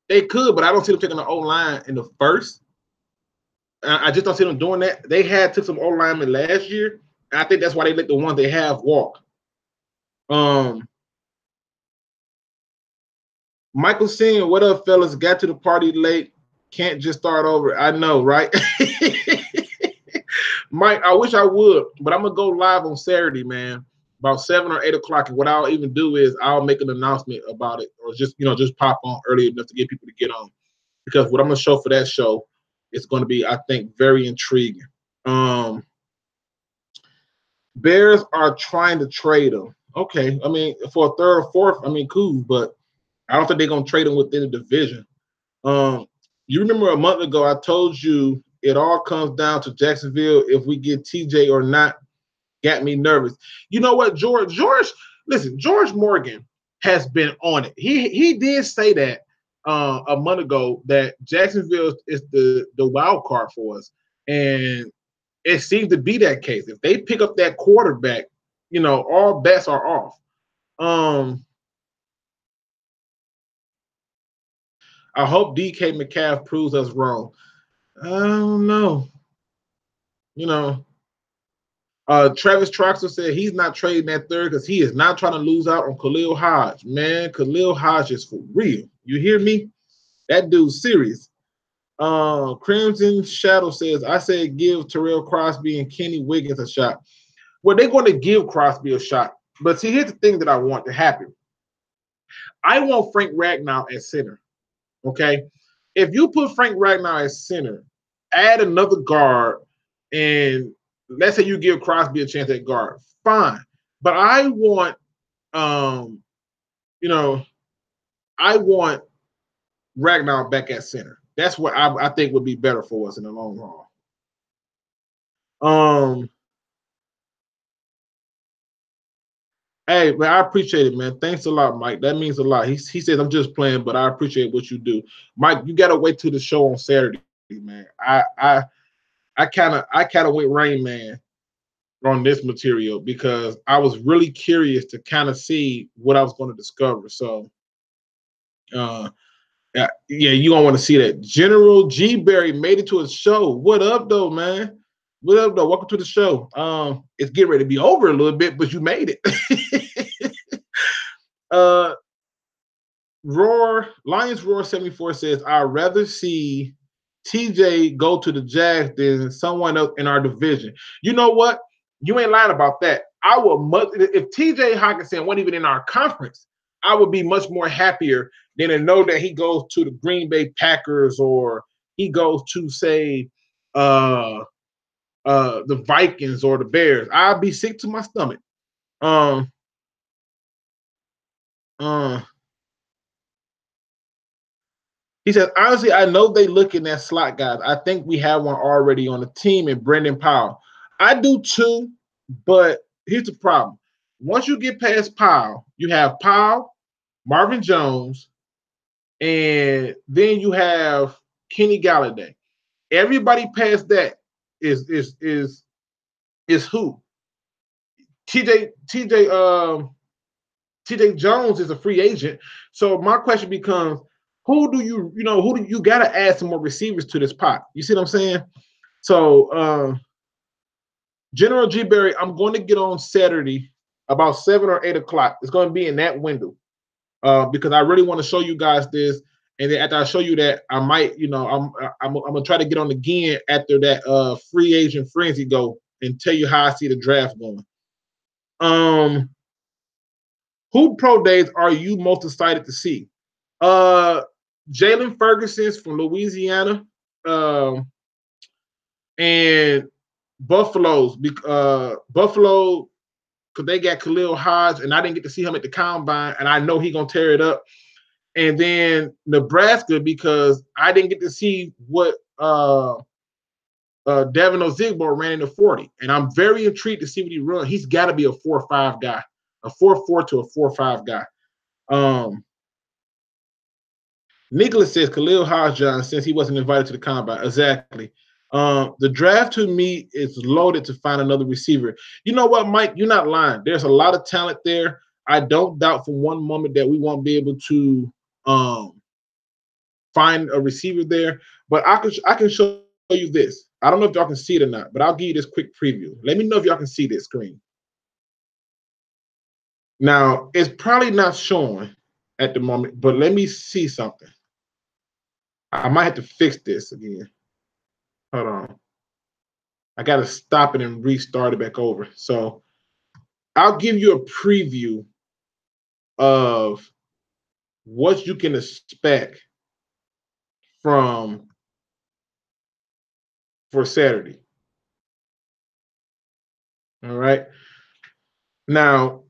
They could, but I don't see them taking the O line in the first. I just don't see them doing that. They took some O linemen last year. And I think that's why they let the ones they have walk. Michael saying, what up, fellas? Got to the party late. Can't just start over. I know, right? Mike, I wish I would, but I'm gonna go live on Saturday, man, about 7 or 8 o'clock. And what I'll even do is I'll make an announcement about it, or just pop on early enough to get people to get on. Because what I'm gonna show for that show is going to be, I think, very intriguing. Bears are trying to trade him. Okay, I mean, for a third or fourth, I mean, cool, but I don't think they're gonna trade him within the division. You remember a month ago I told you it all comes down to Jacksonville if we get TJ or not. Got me nervous. You know what, George? Listen, George Morgan has been on it. He did say that a month ago that Jacksonville is the wild card for us, and it seems to be that case. If they pick up that quarterback, all bets are off. I hope DK Metcalf proves us wrong. I don't know. Travis Troxel said he's not trading that third because he is not trying to lose out on Khalil Hodge. Man, Khalil Hodge is for real. You hear me? That dude's serious. Crimson Shadow says, I said give Terrell Crosby and Kenny Wiggins a shot. Well, they're going to give Crosby a shot. But see, here's the thing that I want to happen. I want Frank Ragnow at center. Okay? If you put Frank Ragnow at center, add another guard, and let's say you give Crosby a chance at guard, fine. But I want, I want Ragnow back at center. That's what I think would be better for us in the long haul. Hey, man, I appreciate it, man. Thanks a lot, Mike. That means a lot. He says I'm just playing, but I appreciate what you do, Mike. You gotta wait till the show on Saturday, man. I kind of went Rain Man on this material because I was really curious to kind of see what I was going to discover. So, yeah, you don't want to see that. General G Berry made it to a show. What up, though, man? What up, though? Welcome to the show. It's getting ready to be over a little bit, but you made it. Lions Roar 74 says, I'd rather see TJ go to the Jags than someone else in our division. You know what? You ain't lying about that. I would if TJ Hockenson wasn't even in our conference, I would be much more happier than to know that he goes to the Green Bay Packers or he goes to, say, the Vikings or the Bears. I'd be sick to my stomach. He said, honestly, I know they looking at slot guys. I think we have one already on the team in Brendan Powell. I do too, but here's the problem. Once you get past Powell, you have Powell, Marvin Jones, and then you have Kenny Galladay. Everybody past that is who? TJ Jones is a free agent. So my question becomes, who do you got to add some more receivers to this pot? You see what I'm saying? So General G Berry, I'm going to get on Saturday about 7 or 8 o'clock. It's going to be in that window because I really want to show you guys this. And then after I show you that, I might, I'm gonna try to get on again after that free agent frenzy go and tell you how I see the draft going. Who pro days are you most excited to see? Jalen Ferguson's from Louisiana, and Buffalo, because they got Khalil Hodge, and I didn't get to see him at the combine, and I know he's gonna tear it up. And then Nebraska, because I didn't get to see what Devin Ozigbo ran in the 40, and I'm very intrigued to see what he runs. He's got to be a 4.5 guy, a 4.4 to a 4.5 guy. Nicholas says Khalil Hodge, since he wasn't invited to the combine. Exactly. The draft to me is loaded to find another receiver. You know what, Mike? You're not lying. There's a lot of talent there. I don't doubt for one moment that we won't be able to find a receiver there. But I can show you this. I don't know if y'all can see it or not, but I'll give you this quick preview. Let me know if y'all can see this screen. Now, it's probably not showing at the moment, but let me see something. I might have to fix this again. Hold on. I got to stop it and restart it back over. So I'll give you a preview of what you can expect for Saturday. All right. Now,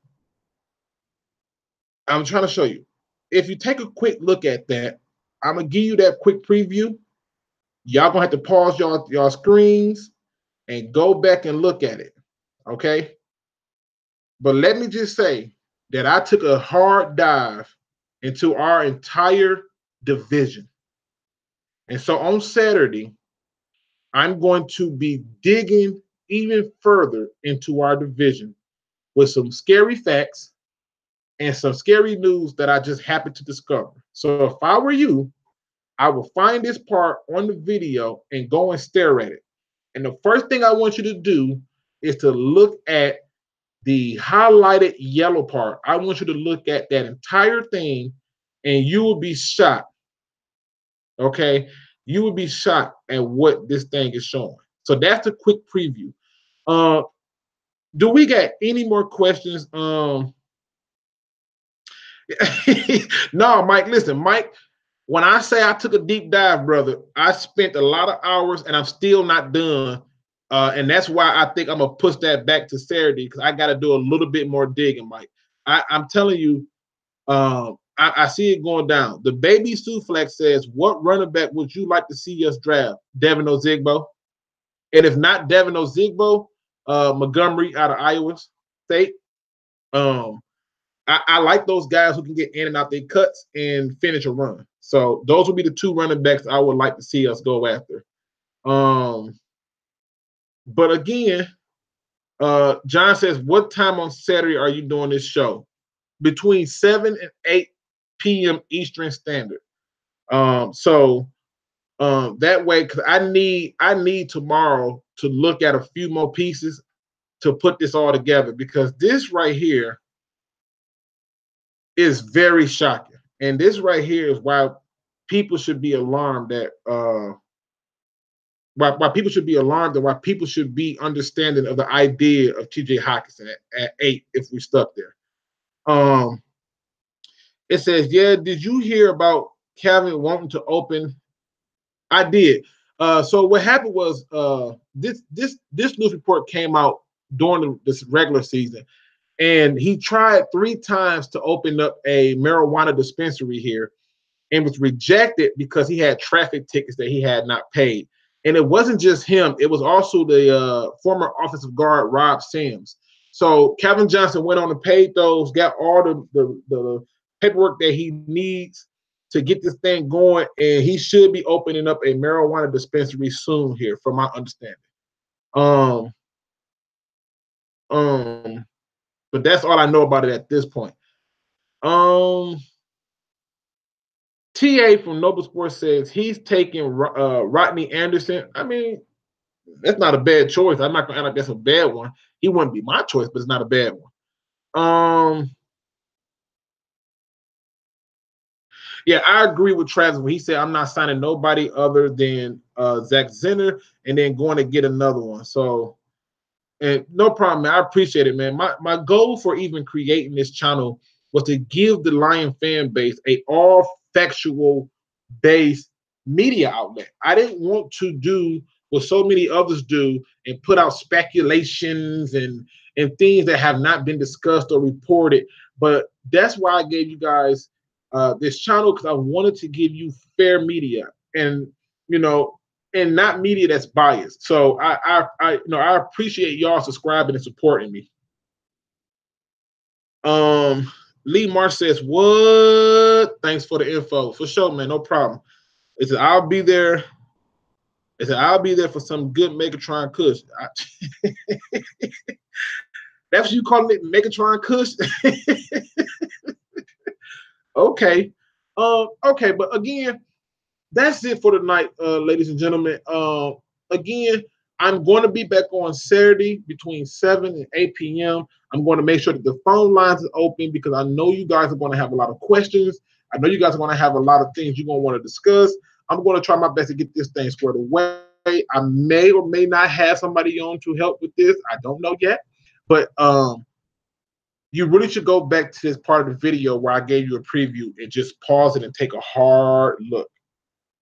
I'm trying to show you. If you take a quick look at that, I'm going to give you that quick preview. Y'all going to have to pause y'all screens and go back and look at it. Okay. But let me just say that I took a hard dive into our entire division. And so on Saturday, I'm going to be digging even further into our division with some scary facts and some scary news that I just happened to discover. So if I were you, I will find this part on the video and go and stare at it. And the first thing I want you to do is to look at the highlighted yellow part. I want you to look at that entire thing and you will be shocked. Okay? You will be shocked at what this thing is showing. So that's a quick preview. Do we got any more questions? No, Mike, listen, Mike, when I say I took a deep dive, brother, I spent a lot of hours and I'm still not done. And that's why I think I'm going to push that back to Saturday because I got to do a little bit more digging, Mike. I'm telling you, I see it going down. The baby Suflex says, what running back would you like to see us draft? Devin Ozigbo. And if not Devin Ozigbo, Montgomery out of Iowa State. I like those guys who can get in and out their cuts and finish a run. So those would be the two running backs I would like to see us go after. But again, John says, what time on Saturday are you doing this show? Between 7 and 8 p.m. Eastern Standard. So that way, because I need tomorrow to look at a few more pieces to put this all together because this right here is very shocking. And this right here is why people should be alarmed that why people should be alarmed and why people should be understanding of the idea of TJ Hockenson at 8 if we stuck there. It says, yeah, did you hear about Calvin wanting to open? I did. So what happened was this news report came out during this regular season. And he tried 3 times to open up a marijuana dispensary here and was rejected because he had traffic tickets that he had not paid. And it wasn't just him. It was also the former offensive guard, Rob Sims. So Calvin Johnson went on and paid those, got all the paperwork that he needs to get this thing going. And he should be opening up a marijuana dispensary soon here, from my understanding. But that's all I know about it at this point. TA from Noble Sports says he's taking Rodney Anderson. I mean, that's not a bad choice. I'm not going to act like that's a bad one. He wouldn't be my choice, but it's not a bad one. Yeah, I agree with Travis when he said I'm not signing nobody other than Zach Zenner and then going to get another one. So, and no problem, man. I appreciate it, man. My goal for even creating this channel was to give the Lion fan base a all factual based media outlet. I didn't want to do what so many others do and put out speculations and things that have not been discussed or reported. But that's why I gave you guys this channel, because I wanted to give you fair media and you know and not media that's biased. So I appreciate y'all subscribing and supporting me. Um, Lee Marsh says, "What? Thanks for the info. For sure, man. No problem. It said I'll be there. It said I'll be there for some good Megatron Kush. That's what you calling it, Megatron Kush? Okay. Okay, but again, that's it for tonight, ladies and gentlemen. Again, I'm going to be back on Saturday between 7 and 8 p.m. I'm going to make sure that the phone lines are open because I know you guys are going to have a lot of questions. I know you guys are going to have a lot of things you're going to want to discuss. I'm going to try my best to get this thing squared away. I may or may not have somebody on to help with this. I don't know yet. But you really should go back to this part of the video where I gave you a preview and just pause it and take a hard look.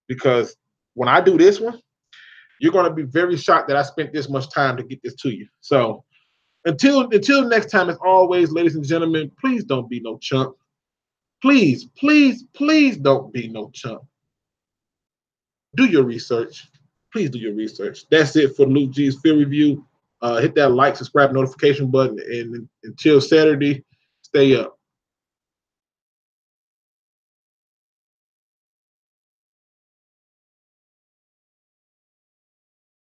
Because when I do this one, you're going to be very shocked that I spent this much time to get this to you. So until next time, as always, ladies and gentlemen, please don't be no chump. Please, please, please don't be no chump. Do your research. Please do your research. That's it for Luke G's Field Review. Hit that like, subscribe, notification button, and until Saturday, stay up.